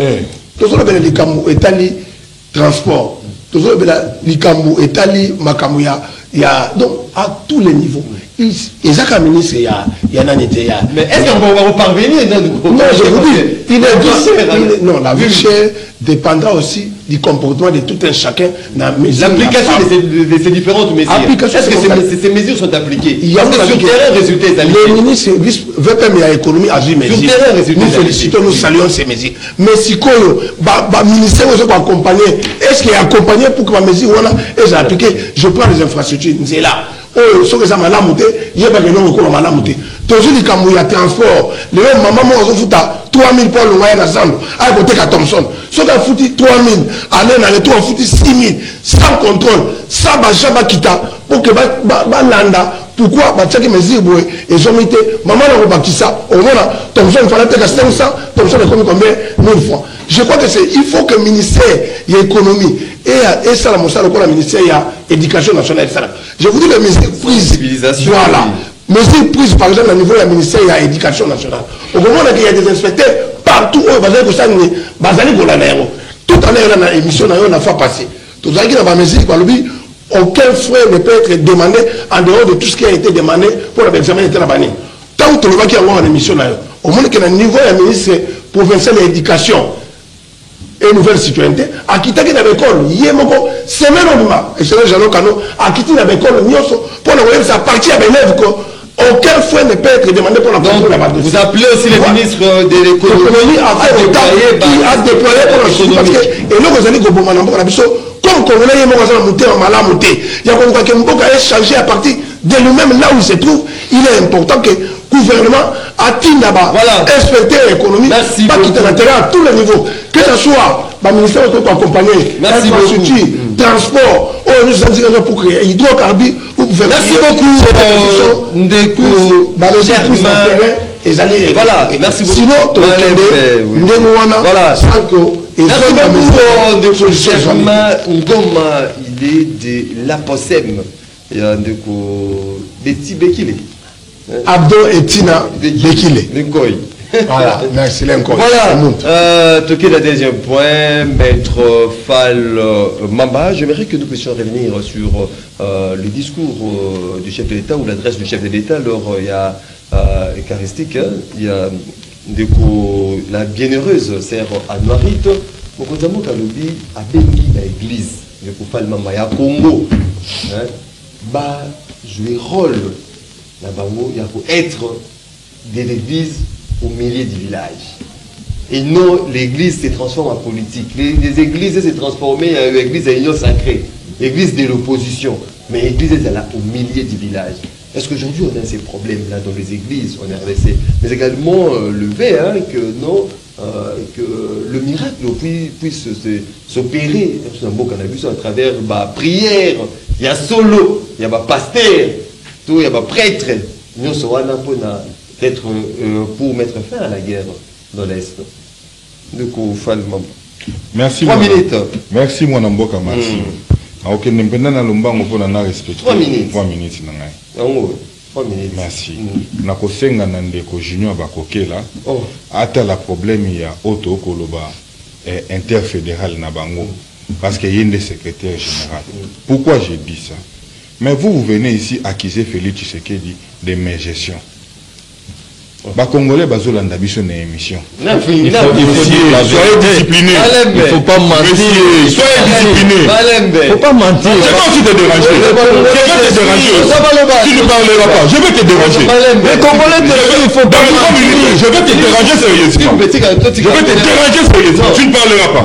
Tout ça, les Kamou Etali transport, tout ça, les Kamou Etali Makamouya, il y a donc à tous les niveaux. Il y a un ministre, il y a un été. Mais est-ce qu'on va parvenir? Non, je vous dis, il est non, la vie chère dépendra aussi du comportement de tout un chacun. L'application de ces différentes mesures. Est-ce que ces mesures sont appliquées? Parce que sur terrain, résultat, le ministre VPM et l'économie a vu mesures. Sur terrain, résultat. Nous félicitons, nous saluons ces mesures. Mais si le ministère vous accompagné, est-ce qu'il est accompagné pour que ma mesure est appliquée? Je prends les infrastructures, c'est là. Oh, ce que ça m'a lamuté, il y a pas de nom encore m'a lamuté. Toujours dit quand il y a transport, les mêmes maman moi on fout à 3000 pour le moyen ensemble. À côté à Thompson, ce qu'on a foutu 3000, aller dans le tour on foutu 6000, sans contrôle, sans bachaba kita pour que landa. Pourquoi bah mes mesures et j'ai mis maman n'a pas bâti ça. Au moins Thompson il fallait que 500, Thompson est comme combien 1000 francs. Je crois que il faut que le ministère de l'économie et ça le ministère de l'éducation nationale. Je vous dis les mesures prises. Voilà. Mesures prises par exemple au niveau du ministère de l'éducation nationale. Au moment où il y a des inspecteurs partout où tout à l'heure dans l'émission on a fait passer. Tout ça qui dans la mesure aucun frais ne peut être demandé en dehors de tout ce qui a été demandé pour l'examen de la bannie. Tant que tu vas avoir une émission au moins que le niveau du ministre provincial de l'éducation et nouvelle citoyenneté, à quitter l'école, il y a une semaine au mois, et c'est là que à quitter l'école, pour le ça partir à l'élève, aucun frais ne peut être demandé pour la contrôle de la Vous appelez aussi les ministres de l'économie à faire autant qui a déployé pour la société. Parce que, et nous, vous allez go bon la biso, comme on a monté en malamonté, il y a qu'on changer à partir de lui-même là où il se trouve, il est important que le gouvernement atteigne là-bas, inspecteur économique, pas quitter l'intérêt à tous les niveaux, que ce soit le ministère de accompagner, infrastructure, transport, nous avons pour créer hydrocarbures, pour faire. Merci beaucoup, Ndeko Voilà, et merci beaucoup. Sinon, voilà. Merci beaucoup, Ndeko Germain Ngoma, il est de l'APOSEM. Il y a Ndeko Betty Bekile. Abdo et Tina Bekile. Voilà, merci encore. Voilà, toqué le deuxième point, Maître Fall Mamba. J'aimerais que nous puissions revenir sur le discours du chef de l'État ou l'adresse du chef de l'État. Alors, il y a eucharistique, il y a la bienheureuse sœur Anouarit. Mokozamo Kalobi a béni l'église. Le Fall Mamba, il y a Congo. Bah, jouer rôle là-bas, il y a pour être de l'église au milieu du village. Et non, l'église se transforme en politique. Les églises se transforment en église à union sacrée, église de l'opposition. Mais l'église est là au milieu du village. Est-ce qu'aujourd'hui on a ces problèmes-là dans les églises, on est RDC, mais également le fait que non, que le miracle puisse s'opérer à travers la prière, il y a solo, il y a pasteur, il y a prêtre, nous sommes peut-être pour mettre fin à la guerre dans l'Est. Merci. 3 minutes. Merci, mon amboka, merci. Ok, nous avons respecté 3 minutes. 3 minutes. 3 minutes. Merci. Nous avons fait un junior bakokela. Ata la problème il y a auto koloba interfédéral nabango parce qu'il y a une des secrétaires généraux. Pourquoi j'ai dit ça? Mais vous venez ici accuser Félix Tshisekedi de mégestion. Les Congolais bazolanda biso na émission. Soyez discipliné. Il ne faut pas mentir. Soyez discipliné. Il ne faut pas mentir. Je vais aussi te déranger. Je vais te déranger. Tu ne parleras pas. Je vais te déranger. Les Congolais, il ne faut pas mentir. Je vais te déranger sérieusement. Je vais te déranger sérieusement. Tu ne parleras pas.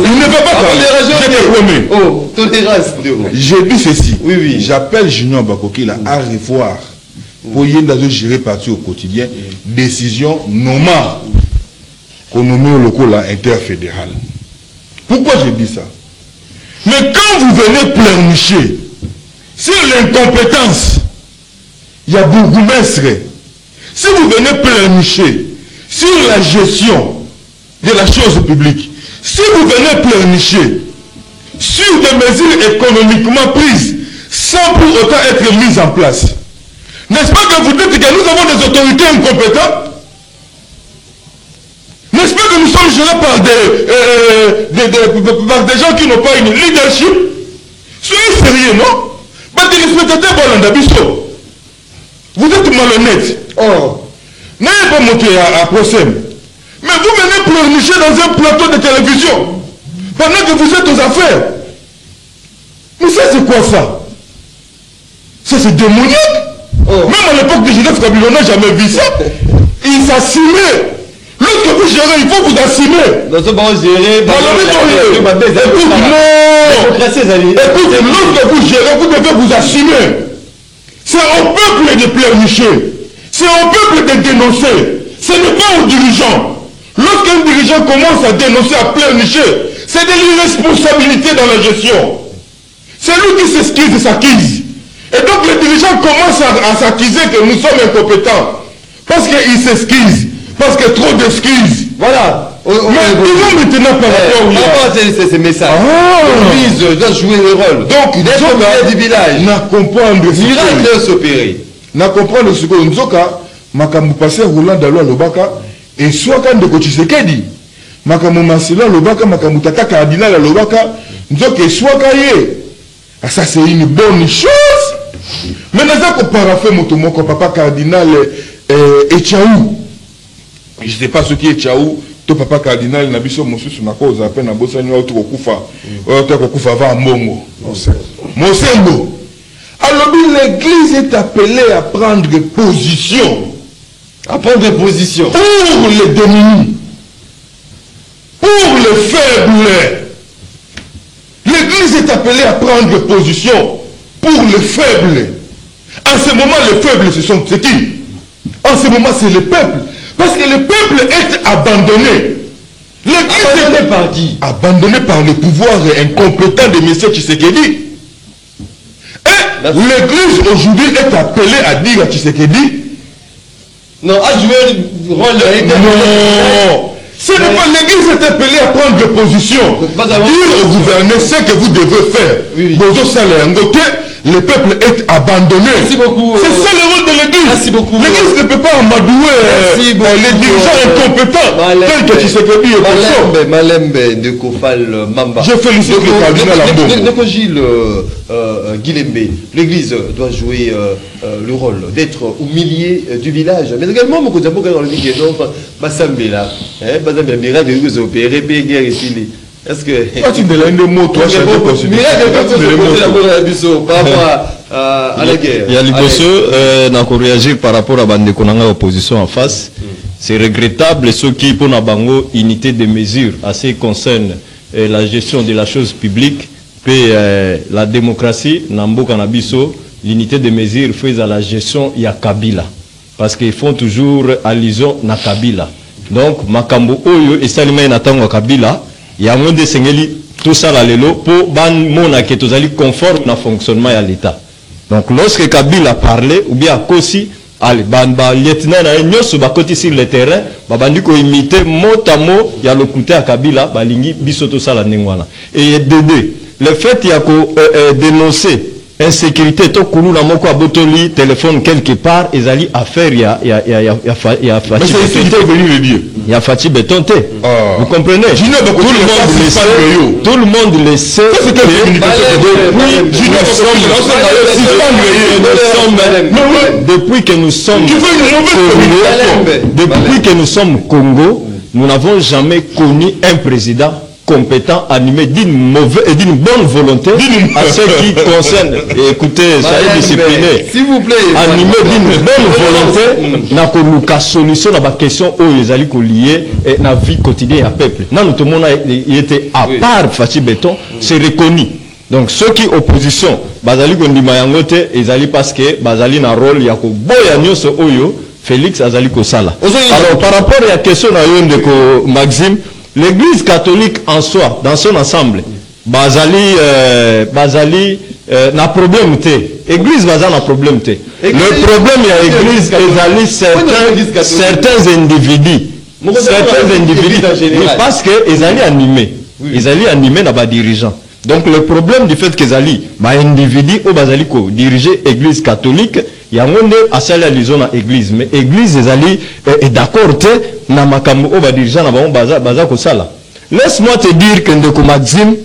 Il ne peut pas parler. Je te promets. Oh, tolérance. J'ai dit ceci. Oui. J'appelle Junior Bakokila à revoir. Pour y aller gérer parti au quotidien, décision normale qu'on nomme le local interfédéral. Pourquoi j'ai dit ça? Mais quand vous venez pleurnicher sur l'incompétence, il y a bourgmestre. Si vous venez pleurnicher sur la gestion de la chose publique, si vous venez pleurnicher sur des mesures économiquement prises sans pour autant être mises en place, n'est-ce pas que vous dites que nous avons des autorités incompétentes? N'est-ce pas que nous sommes gérés par des gens qui n'ont pas une leadership? Soyez sérieux, non? Vous êtes malhonnête. N'ayez pas monté à procès. Mais vous venez pleurnicher dans un plateau de télévision Pendant que vous êtes aux affaires. Mais ça, c'est quoi ça? Ça, c'est démoniaque. Même à l'époque de Joseph Kabila, on n'a jamais vu ça. Il s'assumait. Lorsque vous gérez, il faut vous assumer. Dans ce moment, gérer. Écoute, lorsque vous gérez, vous devez vous assumer. C'est au peuple de pleurnicher. C'est au peuple de dénoncer. Ce n'est pas aux dirigeants. Lorsqu'un dirigeant commence à dénoncer, à pleurnicher, c'est de l'irresponsabilité dans la gestion. C'est lui qui s'excuse et s'acquise. Et donc les dirigeants commencent à s'accuser que nous sommes incompétents. Parce qu'ils s'excusent. Parce qu'il y a trop d'excuses. Voilà. Mais disons maintenant par rapport à ces messages. L'église doit jouer le rôle. Donc, d'être du village. N'a comprendre ce miracle s'opérer. N'a comprendre ce que nous avons. Makambu passé roulant dans le Lobaka. Et soit quand de Kochisekedi. Makambu Masila Lobaka, Makambu Tata Cardinal Lobaka. Nous avons que soit Kaye. Ça c'est une bonne chose. Mais nous avons parafé mon papa cardinal Echaou. Je ne sais pas ce qui est Echaou. Ton papa cardinal n'a pas sur ma cause. À peine à Bossani, autre Kokufa. Autre Kokufa va à Mongo. Monsengo. Alors l'église est appelée à prendre position. À prendre position. Pour les démunis. Pour les faibles. L'église est appelée à prendre position pour les faibles. En ce moment, les faibles, c'est qui? En ce moment, c'est le peuple. Parce que le peuple est abandonné. L'église abandonné par qui? Abandonné par le pouvoir incompétent de M. Tshisekedi. Et l'église aujourd'hui est appelée à dire à Tshisekedi. Non, à jouer le rôle de non. Ce n'est pas l'église est appelée à prendre position. Dire au gouverneur ce que vous devez faire. Oui. Le peuple est abandonné. Merci beaucoup. C'est ça le rôle de l'église. Merci beaucoup. L'église ne peut pas amadouer les dirigeants incompétents. Tel que Tshisekedi est Malembe de Kofal Mamba. Je félicite le cardinal Ambongo. Gilles Guilembe. L'église doit jouer le rôle d'être au milieu du village. Mais également, mon côté, pour le dit que non, Bassambe là. Bassambe, le miracle de vous opérer, guerre ici. Est-ce que. Toi, tu donnes des mots, toi, chaque fois. Par rapport à la guerre. Il y a l'Ibosso, n'a qu'à réagir par rapport à la Konanga opposition en face. C'est regrettable ce qui, pour Nabango, unité de mesure, assez concerne la gestion de la chose publique, puis la démocratie, Nambo Kanabiso, l'unité de mesure fait à la gestion, il y a Kabila. Parce qu'ils font toujours allusion à Kabila. Donc, Makambo Oyo et Salima Natango Kabila, il y a un de Sengeli, tout ça là, pour ban mona qui est conforme au fonctionnement de l'État. Donc, lorsque Kabila parlait, ou bien Kosi, allez, lieutenant Nyos, côté sur le terrain, bandi ko imiter mot à mot, il y a le côté à Kabila, balingi bisoto ça la ningwana. Et Dédé, le fait il y a dénoncer insécurité, to kulu na moko abotoli téléphone quelque part, ils allaient à faire il y a Fatih il y a Fatih Betonté. Vous comprenez? Tout le monde le sait. Depuis que nous sommes Congo, nous n'avons jamais connu un président compétent, animé d'une mauvaise et d'une bonne volonté à ce qui concerne, écoutez, soyez disciplinés, s'il vous plaît, animé d'une bonne volonté, n'a qu'une solution à la question où ils allaient lier et la vie quotidienne à peuple. Non, tout le monde était à part Fatih Béton, c'est reconnu. Donc ceux qui opposition, bazali kondima yangote, ils allaient parce que bazali na rôle ya ko boya nyoso oyo Félix azali ko sala. Alors par rapport à la question na yonde ko Maxime, l'Église catholique en soi, dans son ensemble, bazali n'a problème té. Église bazali n'a problème té. Le problème il y a Église certains individus, parce que ils allaient animer, ils allaient animer dans les dirigeants. Donc le problème du fait qu'ils allaient, individu ou bazali ko diriger Église catholique, il y a un monde à celle à l'église, mais l'église est d'accord na makambo o ba dirigeant na ba baza ko sala. Laisse-moi te dire que ndeko Maxime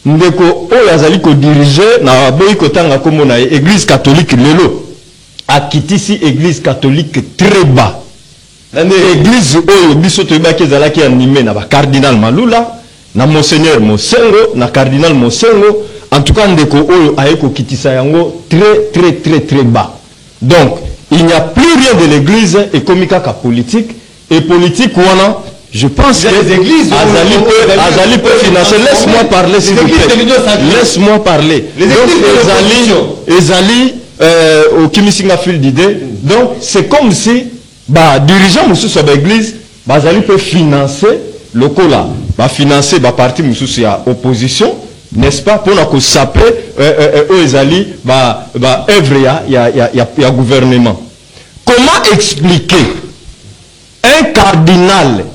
ndeko o yazali ko diriger na boyi ko tanga komo na église catholique lelo akitisi église catholique très bas. L'église oyo biso to ba kezala ki animé na ba cardinal Malula, na monseigneur Mosengo na cardinal Mosengo en tout cas ndeko oyo ayeko kitisa yango très bas. Donc il n'y a plus rien de l'église et comme kaka politique et politique wana je pense que Azali peut financer. Laisse-moi parler s'il vous plaît. Laisse-moi parler. Donc Azali au Kimisinga fil d'idée. Donc c'est comme si dirigeant monsieur sur l'église Azali peut financer le cola, financer parti monsieur à opposition, n'est-ce pas, pour que saper Azali œuvre ya gouvernement. Comment expliquer un cardinal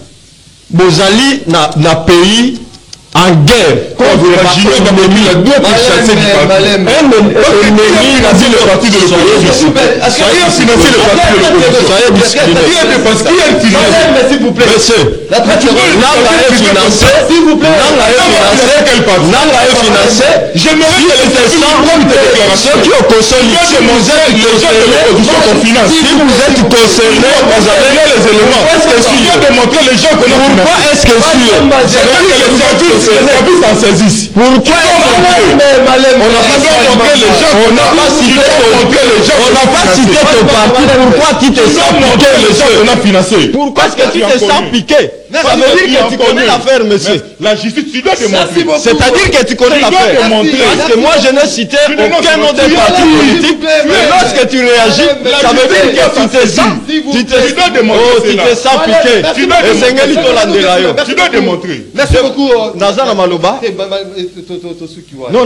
Bozali na pays en guerre contre le parti de l'ennemi, le parti de l'opposition. Soyez financé le parti de l'opposition. Soyez discipliné. Parce qu'il y a une finance. S'il vous plaît. Monsieur, Nanga est financé. S'il vous plaît. Nanga est financé. J'aimerais que les ceux qui ont consommé, si vous êtes concerné, si vous êtes concerné, vous avez les éléments. Pourquoi est-ce que les gens connaissent? Pourquoi est-ce que les services en saisissent? Pourquoi on n'a pas cité ton parti? Pourquoi tu te sens piqué, monsieur? Pourquoi est-ce que tu te sens piqué? Ça veut dire que tu connais l'affaire, monsieur. La justice, tu dois démontrer. C'est-à-dire que tu connais l'affaire. Parce que moi, je n'ai cité aucun nom d'un parti politique. Mais lorsque tu réagis, ça veut dire que tu te sens piqué. Tu dois démontrer. Merci beaucoup. Nazana Maloba. Non.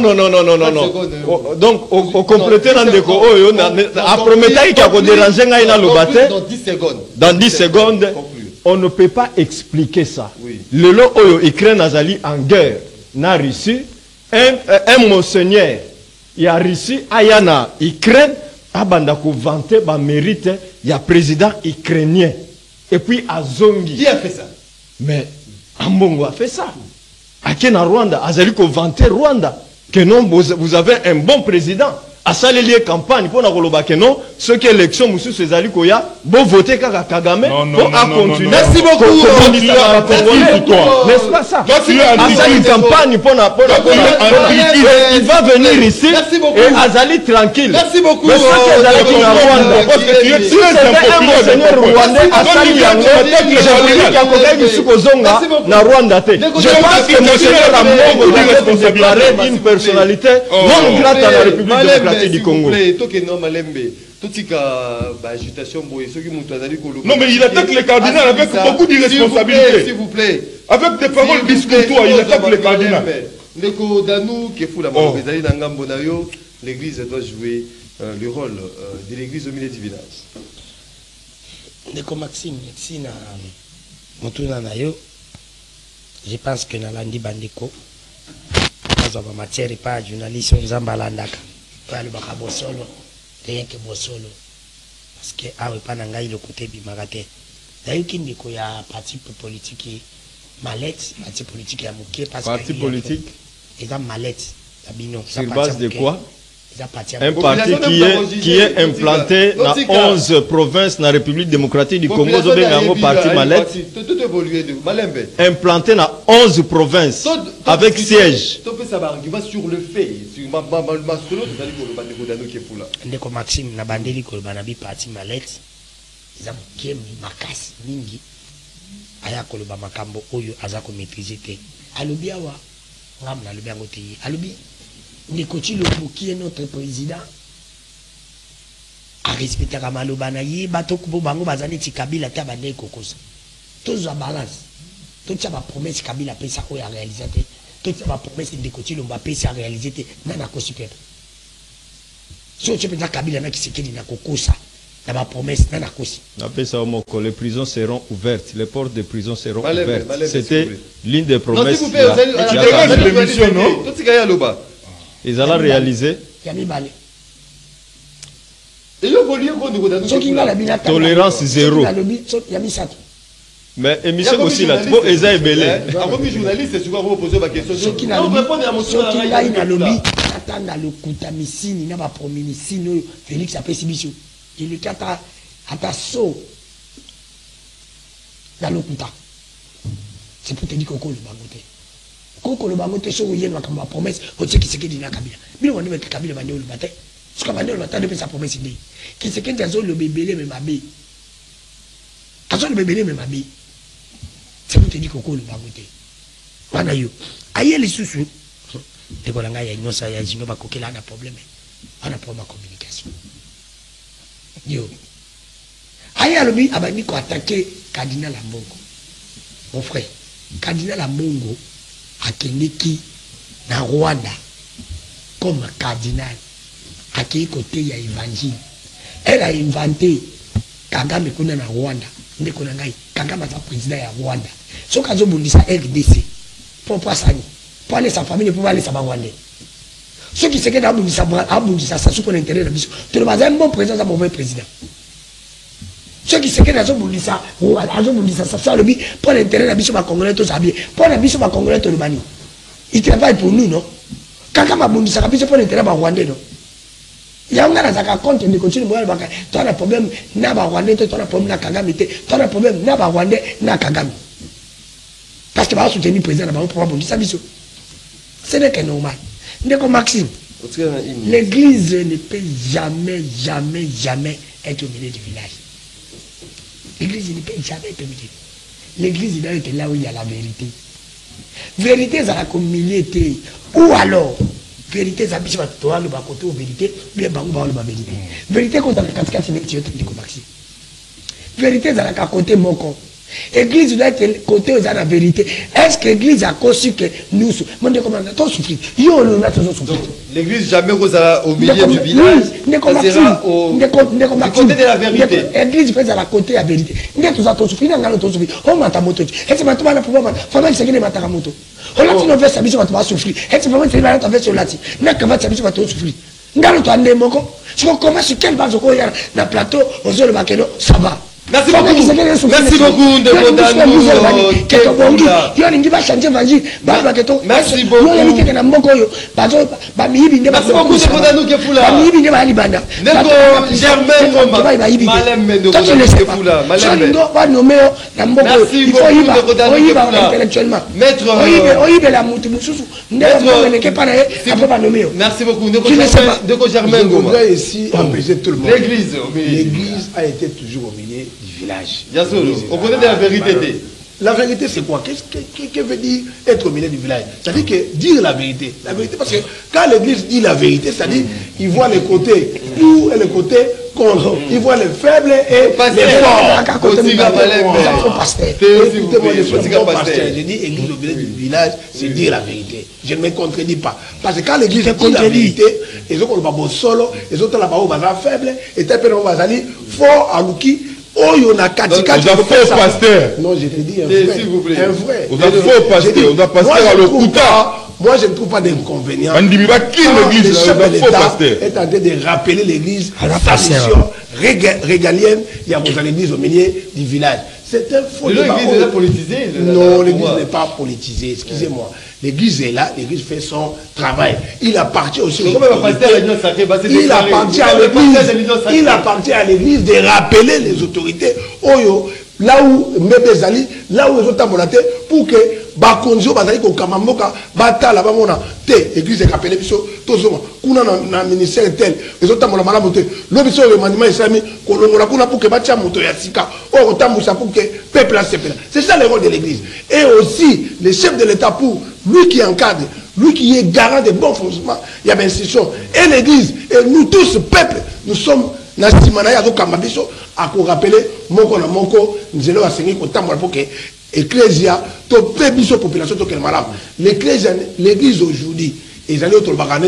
Donc, au compléter dans des co, à promettre qu'il y a déranger dans 10 secondes. On ne peut pas expliquer ça. Le lot où Ukraine Nazali en guerre na Russie, un monseigneur il y a Russie, ayana Ukraine, abanda ko vanter ba mérite, il y a président ukrainien. Et puis Azongi. Qui a fait ça? Mais Ambongo a fait ça. Akena Rwanda, Azali ko vanter Rwanda. Que non, vous avez un bon président. À ça, les campagne pour la que non, ceux qui élection, monsieur César Koya, bon voter Kagame, pour continuer. Merci beaucoup. N'est-ce pas ça? À ça, une campagne pour la il va venir ici et Azali tranquille. Merci beaucoup. Mais ceux qui Azali qui na Rwanda, parce que tu es un monseigneur rwandais, Azali Yango, je dis qu'il y a Sukozonga na Rwanda. Je pense que monseigneur Amongo doit déclarer une personnalité non grate à la République démocratique du Congo. Non, mais il attaque les cardinaux avec beaucoup d'irresponsabilité. S'il vous plaît. Avec des paroles discourtoires, il attaque les cardinaux. L'église doit jouer le rôle de l'église au milieu du village. Ndeko Maxime, je pense que Nalandi Bandeko, dans ma matière et pas journaliste, on Zambalandaka. Rien que Bosolo. Parce que ah oui, pas nangai le côté bimarate. D'ailleurs, qu'il y a parti politique mallette, parti politique à Mouké. Parti politique. Ils ont mallette. Sur base de quoi? Un parti qui est implanté dans 11 provinces dans la République démocratique du Congo, un parti Malette, implanté dans 11 provinces avec siège. Sur le fait, Ndeko Maxime na bandeli ko banabi parti Malette, ils ont kiem makas mingi aya ko ba makambo oyo azako maîtriser te. Alobi awa ngam na lobi ango te. Alobi Ndeko Chilo qui est notre président a respecté Kamaloba na ye bato ko bango bazali ti Kabila ta bande kokosa. Tous en balance. Tout ça va promesse Kabila pesa o ya réaliser te. Tout ça va promesse Ndeko Chilo va pesa réaliser te na ko super. Si tu peux Kabila na kisekeli na kokosa na ba promesse na kosi. Na pesa o moko les prisons seront ouvertes, les portes de prison seront ouvertes. C'était l'une des promesses. Non, s'il vous plaît, l'émission non. Tout ce qu'il y a là-bas. Ils allaient réaliser. Tolérance zéro. Mais émission aussi là, bon, ils ont belé. Avant que journaliste, c'est souvent poser ma question. Ce qui n'a pas lobby, attends le Koutamissini, n'a pas promis Missino, Félix a fait Sibichou. Il est à ta saut dans le Kouta. C'est pour te dire qu'on colle le bagoté. Koko le bango te so yeno kamba promesse o tse Kisekedi na Kabila. Bino wande ke Kabila bande le matin. Ce que bande le matin de sa promesse ni. Kisekedi azo le bébélé me mabe. Azo le bébélé me mabe. C'est vous te dit Koko le bango te. Wana yo. Aye les sous. Te ko nga ya nyosa ya jinyo ba kokela na problème. On a problème de communication. Yo. Aye alobi abani ko attaquer Cardinal Ambongo. Mon frère, Cardinal Ambongo akendeki na Rwanda comme cardinal akei côté ya évangile. Elle a inventé Kagame kuna na Rwanda. Ndeko na ngai Kagame sa président ya Rwanda. So kazo bundisa RDC. Pour pas ça ni. Pour aller sa famille pour aller sa Rwandais. Ceux qui se quedent à Boudissa, ça sous pour l'intérêt de la mission. Tu ne vas pas un bon président, un mauvais président. Ceux qui se quedent à Boudissa, ça soit le but pour l'intérêt de la mission, congolais, tout ça bien. Pour la mission, congolais, tout le mani. Il travaille pour nous, non? Quand on a Boudissa, la mission pour l'intérêt de la Rwandais, non? Il y a un gars qui a compte de continuer, tu as un problème, n'a pas Rwandais, tu as un problème, n'a Kagame, tu as un problème, n'a pas Rwandais, n'a Kagame. Parce que tu vas soutenir le président, on peut Boudissa, mission. Ce n'est que normal. Ndeko Maxime, l'église ne peut jamais être au milieu du village. L'église ne peut jamais être au milieu. L'église doit être là où il y a la vérité. Vérité, ça a comme milieu. Ou alors, vérité, ça a besoin de toi, le bas côté, vérité, bien bangou, le bas vérité. Vérité, quand on a 4 c'est Ndeko Maxime. Vérité, ça a côté mon corps. L'église doit être côté aux la vérité. Est-ce que l'église a conçu que nous souffrons? L'église jamais au milieu du village. Ça sera au côté de la vérité. L'église fait à la côté de la vérité. Nous avons souffert, nous avons souffert. On m'a moto. Est-ce que maintenant on pouvoir faire un secret de ma moto? On a dit qu'on veut sa mission, on va souffrir. Est-ce que vraiment c'est là qu'on va sur la tir? Nous avons sa mission, on va souffrir. Nous avons tout amené mon corps. Si on commence sur quelle base on y a dans le plateau, on se le baquet, ça va. Merci beaucoup de L'église a été toujours au milieu du village. Bien sûr, on connaît de la vérité. La vérité, c'est quoi? Qu'est-ce que veut dire être au milieu du village? C'est-à-dire que dire la vérité. La vérité, parce que quand l'église dit la vérité, c'est-à-dire qu'il voit les côtés pour et les côtés contre. Il voit les faibles et les forts. Écoutez-moi, je suis un pasteur. Je dis église au milieu du village, c'est dire la vérité. Je ne me contredis pas. Parce que quand l'église dit la vérité, les autres ne solo, les autres là-bas faibles, et tel peu fort à l'ouki. Oh, il y a un faux pasteur. Non, je te dis un vrai. S'il vous plaît. Un vrai. On a faux pasteur. On a pasteur à l'Okuta. Moi, je ne trouve pas d'inconvénient. On dit qui l'église, le chef de l'État est en train de rappeler l'église à sa mission régalienne. Il y a l'église au milieu du village. C'est un faux débat. L'église est politisée. Non, l'église n'est pas politisée. Excusez-moi. L'église est là, l'église fait son travail. Il appartient aussi il appartient à l'église de rappeler les autorités. Là où Mbébé là où les autres ont pour que Bakonzo Bazali ko Kamamoka Bata là-bas on a l'église est rappelée biso tozoma kuna na ministère tel les autres ont la malamoté le biso le maniement islamique kolongola kuna pour que batia moto ya sika o tambusa pour que peuple là c'est ça le rôle de l'église. Et aussi le chef de l'État pour lui qui encadre, lui qui est garant de bon fonctionnement, il y a une institution. Et l'église, et nous tous, peuple, nous sommes dans ce manaya de Kamabiso, à vous rappeler, Moko na Moko, nous allons enseigner au temps pour que l'Ecclésia, tout peuple, population, tout le malade. L'église aujourd'hui, ils allaient au Tolbara,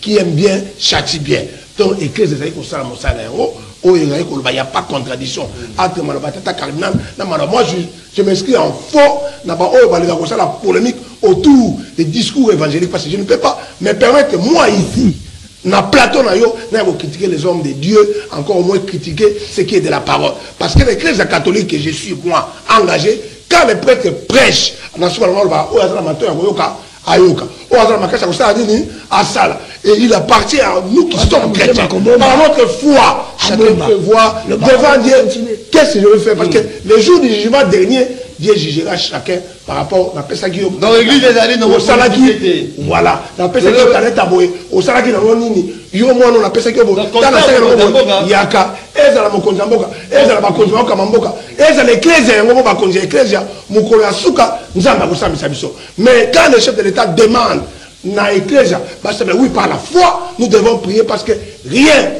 qui aime bien, châtie bien. Donc, l'Église, ils allaient au Salam, il n'y a pas de contradiction. Moi, je m'inscris en faux dans la polémique autour des discours évangéliques parce que je ne peux pas me permettre, moi ici, dans plateau, de critiquer les hommes de Dieu, encore au moins critiquer ce qui est de la parole. Parce que l'Église catholique que je suis, moi, engagé, quand les prêtres prêchent, et il appartient à nous qui sommes chrétiens. Par notre foi, chacun peut voir devant Dieu qu'est-ce que je veux faire. Parce que le jour du jugement dernier, Dieu jugera chacun par rapport à ça qui dans l'église des alliés non voilà dans ça qui est taboé au ça qui est nini yo moi on appelle ça qui est yaka ezala mokonza mboka ezala bakonzi mboka mamboka ezala ecclesia ngo bakonzi ecclesia mukolo ya suka nzamba kusambisa biso mais quand le chef de l'état demande na ecclesia parce que oui par la foi nous devons prier parce que rien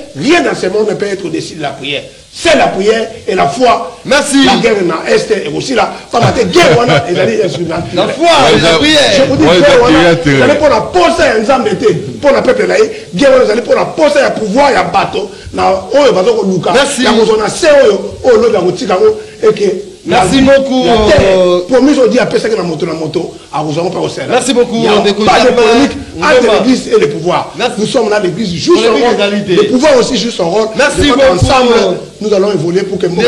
dans ce monde ne peut être au-dessus de la prière. C'est la prière et la foi. Merci. La guerre na est et aussi la femme a guerre wana et la foi et la prière. Je vous dis guerre wana vous allez pour la poser un ensemble d'été pour le peuple là guerre wana vous allez pour la poser un pouvoir ya bateau na oyo bazo ko luka ya kozona se oyo lo ya kotika ngo et que merci beaucoup. Promis on dit à personne na moto à vous pas au sein. Merci beaucoup. Il n'y a pas de polémique entre l'église et le pouvoir. Nous sommes là, l'église joue son rôle. Le pouvoir aussi joue son rôle. Merci beaucoup. Ensemble, nous allons évoluer pour que nous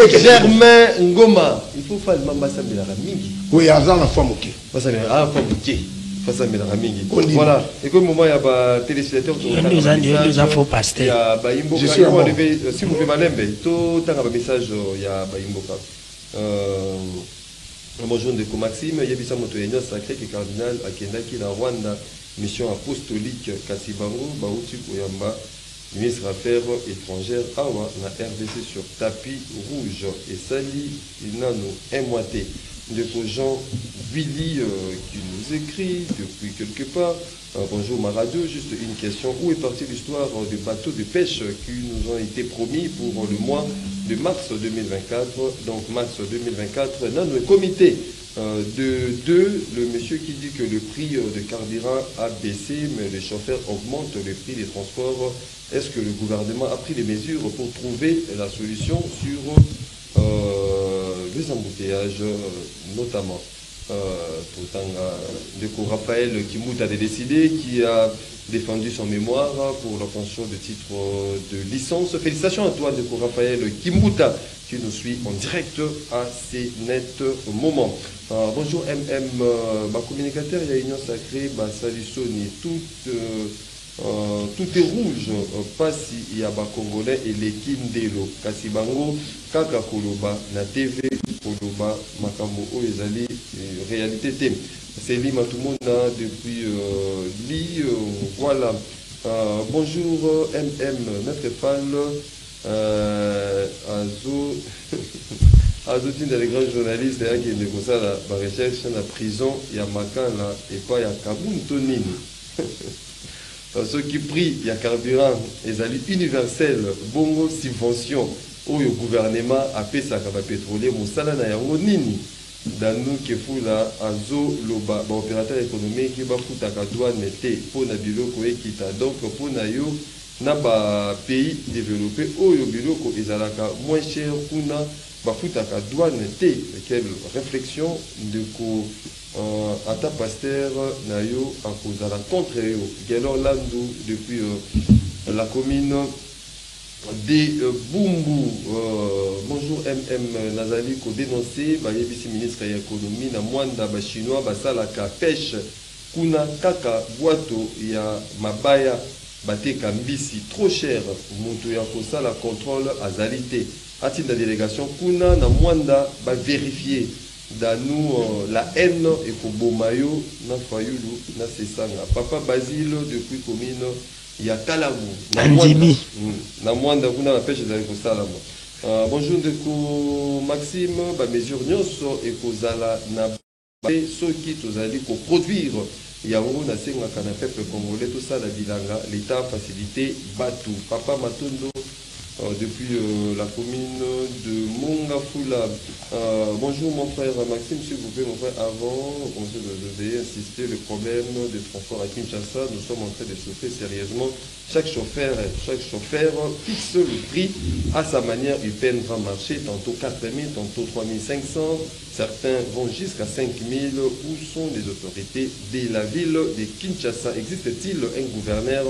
Germain Ngoma. Il faut faire le mambasa de la mingi. Oui, avant la femme ok. Voilà. Et comme moment il y a des téléspectateurs qui nous a faux pasteur. Il y a Baimboka. Si vous faites malembe, tout un message il y a Baimboka. Bonjour de Maxime, Yebisa Motoyenya sacré que cardinal Akendaki la Rwanda mission apostolique Kasibango Bauti Koyamba ministre affaires étrangères Awa na RDC sur tapis rouge et Sali Inano Mwaté de Jean Willy qui nous écrit depuis quelque part. Bonjour ma radio, juste une question. Où est partie l'histoire des bateaux de pêche qui nous ont été promis pour le mois de mars 2024? Donc mars 2024, dans le comité le monsieur qui dit que le prix de carburant a baissé, mais les chauffeurs augmentent le prix des transports. Est-ce que le gouvernement a pris des mesures pour trouver la solution sur les embouteillages notamment? De Raphaël Kimouta a décidé, qui a défendu son mémoire pour l'obtention de titre de licence. Félicitations à toi, de Raphaël Kimouta, qui nous suit en direct à ces nets moments. Bonjour MM, ma communicateur, il y a Union Sacrée, Salissoni, tout est rouge, pas si il y a Congolais et les Kindelo, Kasibango, Kaka Koloba, na TV, Koloba, Makambo, Oezali, réalité thème. C'est Lima tout le monde depuis voilà. Bonjour MM, Maître Fall, Azo, Azotine des grands journalistes, qui est comme ça, la recherche dans la prison, il y a Makala et pas il y a Kaboun Tonine. Ceux qui prient, il y a carburant, les alliés universels, bongo subvention, où le gouvernement a fait ça comme pétrolier, Moussala na yango nini, dans nous qui fou là, Azo Loba, opérateur économique qui va foutre à douane été pour na biloko ekita. Donc pour na yo, na ba pays développé, où le biloko ezalaka moins cher pour na ba foutre à douane été. Quelle réflexion de ko Ata Pasteur Nayo à cause de la contre eux. Gelo Landou depuis la commune des Bumbu. Bonjour MM Nazali ko dénoncé ba yebisi ministre de l'économie na mwanda ba chinois ba salaka pêche kuna kaka boato ya mabaya bateka mbisi trop cher mutu ya ko sala contrôle azalité ati la délégation kuna na mwanda ba vérifier dans nous la haine et pour Bomayo na Fayulu na Sesanga. Papa Basile depuis commune il y a Kalamu na mwanda kuna la pêche dans Salamo. Bonjour de Maxime, ba mesure nyonso et kozala na ceux qui tozali ko produire yango na senga kana peuple congolais tout ça la bilanga l'état facilité Batu. Papa Matondo depuis la commune de Mongafula. Bonjour mon frère Maxime, s'il vous plaît mon frère, avant de insister le problème de transport à Kinshasa, nous sommes en train de chauffer sérieusement. Chaque chauffeur fixe le prix à sa manière, il peine grand marché, tantôt 4 000, tantôt 3 500, certains vont jusqu'à 5 000. Où sont les autorités de la ville de Kinshasa? Existe-t-il un gouverneur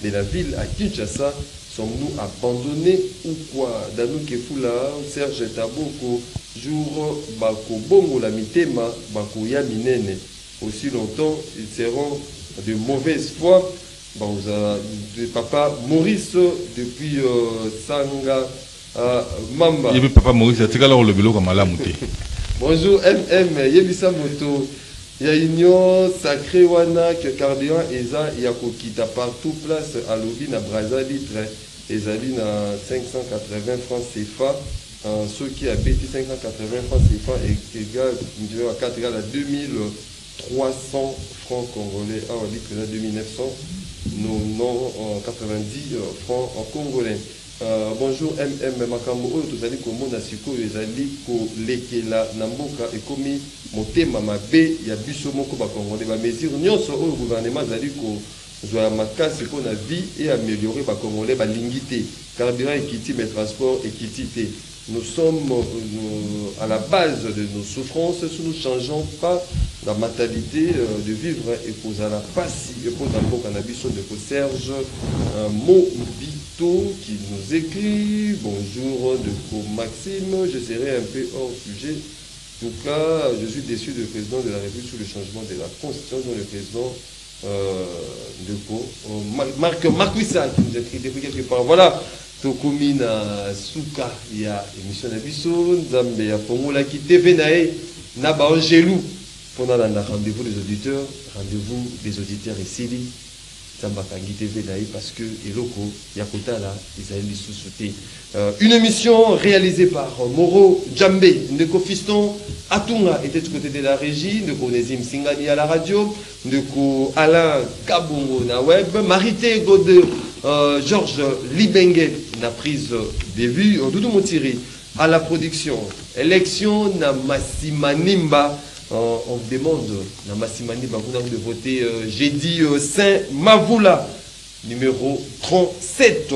de la ville à Kinshasa? Sommes-nous abandonnés ou quoi? Danou Kefula, Serge Taboko, jour Bako Bongo la Mitema, Bako Yaminene. Aussi longtemps, ils seront de mauvaise foi. Bon, de papa Maurice depuis Sanga Mamba. Il y a papa Maurice, c'est là où le vélo comme à la montée. Bonjour MM, Yebisa Moto. Il y a union sacrée wana que carburant eza yakokita partout place à Lovi na Braza litre ezali na 580 francs CFA. Ceux qui habitent 580 francs CFA égale à 4 égale à 2300 francs congolais. Ah, on dit que là 2900, non 90 francs en congolais. Bonjour MM makambo oyo tozali komona sikoyo ezali kolekela na mboka ekomi motema mabe ya biso moko bakongolais bamesure nyonso oyo gouvernement azali kozwa ya makasi mpona vie et améliorer bakongolais balingi te carburant ekiti mais transport ekiti te. Nous sommes à la base de nos souffrances si nous ne changeons pas la mentalité de vivre et pour la passe et pour d'abord cannabis de Serge Mobito qui nous écrit bonjour de Maxime, je serai un peu hors sujet. En tout cas, je suis déçu du président de la République sur le changement de la constitution, le président Marc Wissal qui nous écrit depuis quelque part. Voilà. Tokomi na suka ya émission na biso nzambe ya fongola ki TV nae na ba angelou pendant la rendez-vous des auditeurs ici nzamba kangi TV nae parce que eloko ya kotala ezali lisusu une émission réalisée par Moro Djambe Ndeko Fiston Atunga était du côté de la régie Ndeko Nezim Singani à la radio Ndeko Alain Kabongo na web Marité Gode Georges Libenge na prise de vue Doudou Montiri à la production élection na Massimanimba on demande na Massimanimba de voter jeudi Saint Mavoula numéro 37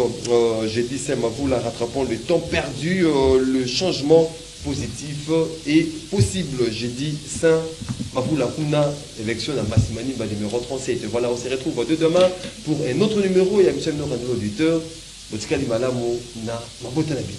jeudi Saint Mavoula rattrapons le temps perdu le changement positif est possible jeudi Saint Mavoula Kuna élection na Massimanimba numéro 37 voilà on se retrouve demain pour un autre numéro et à Michel Nord auditeur Botika Limalamu na Mabota Nabi.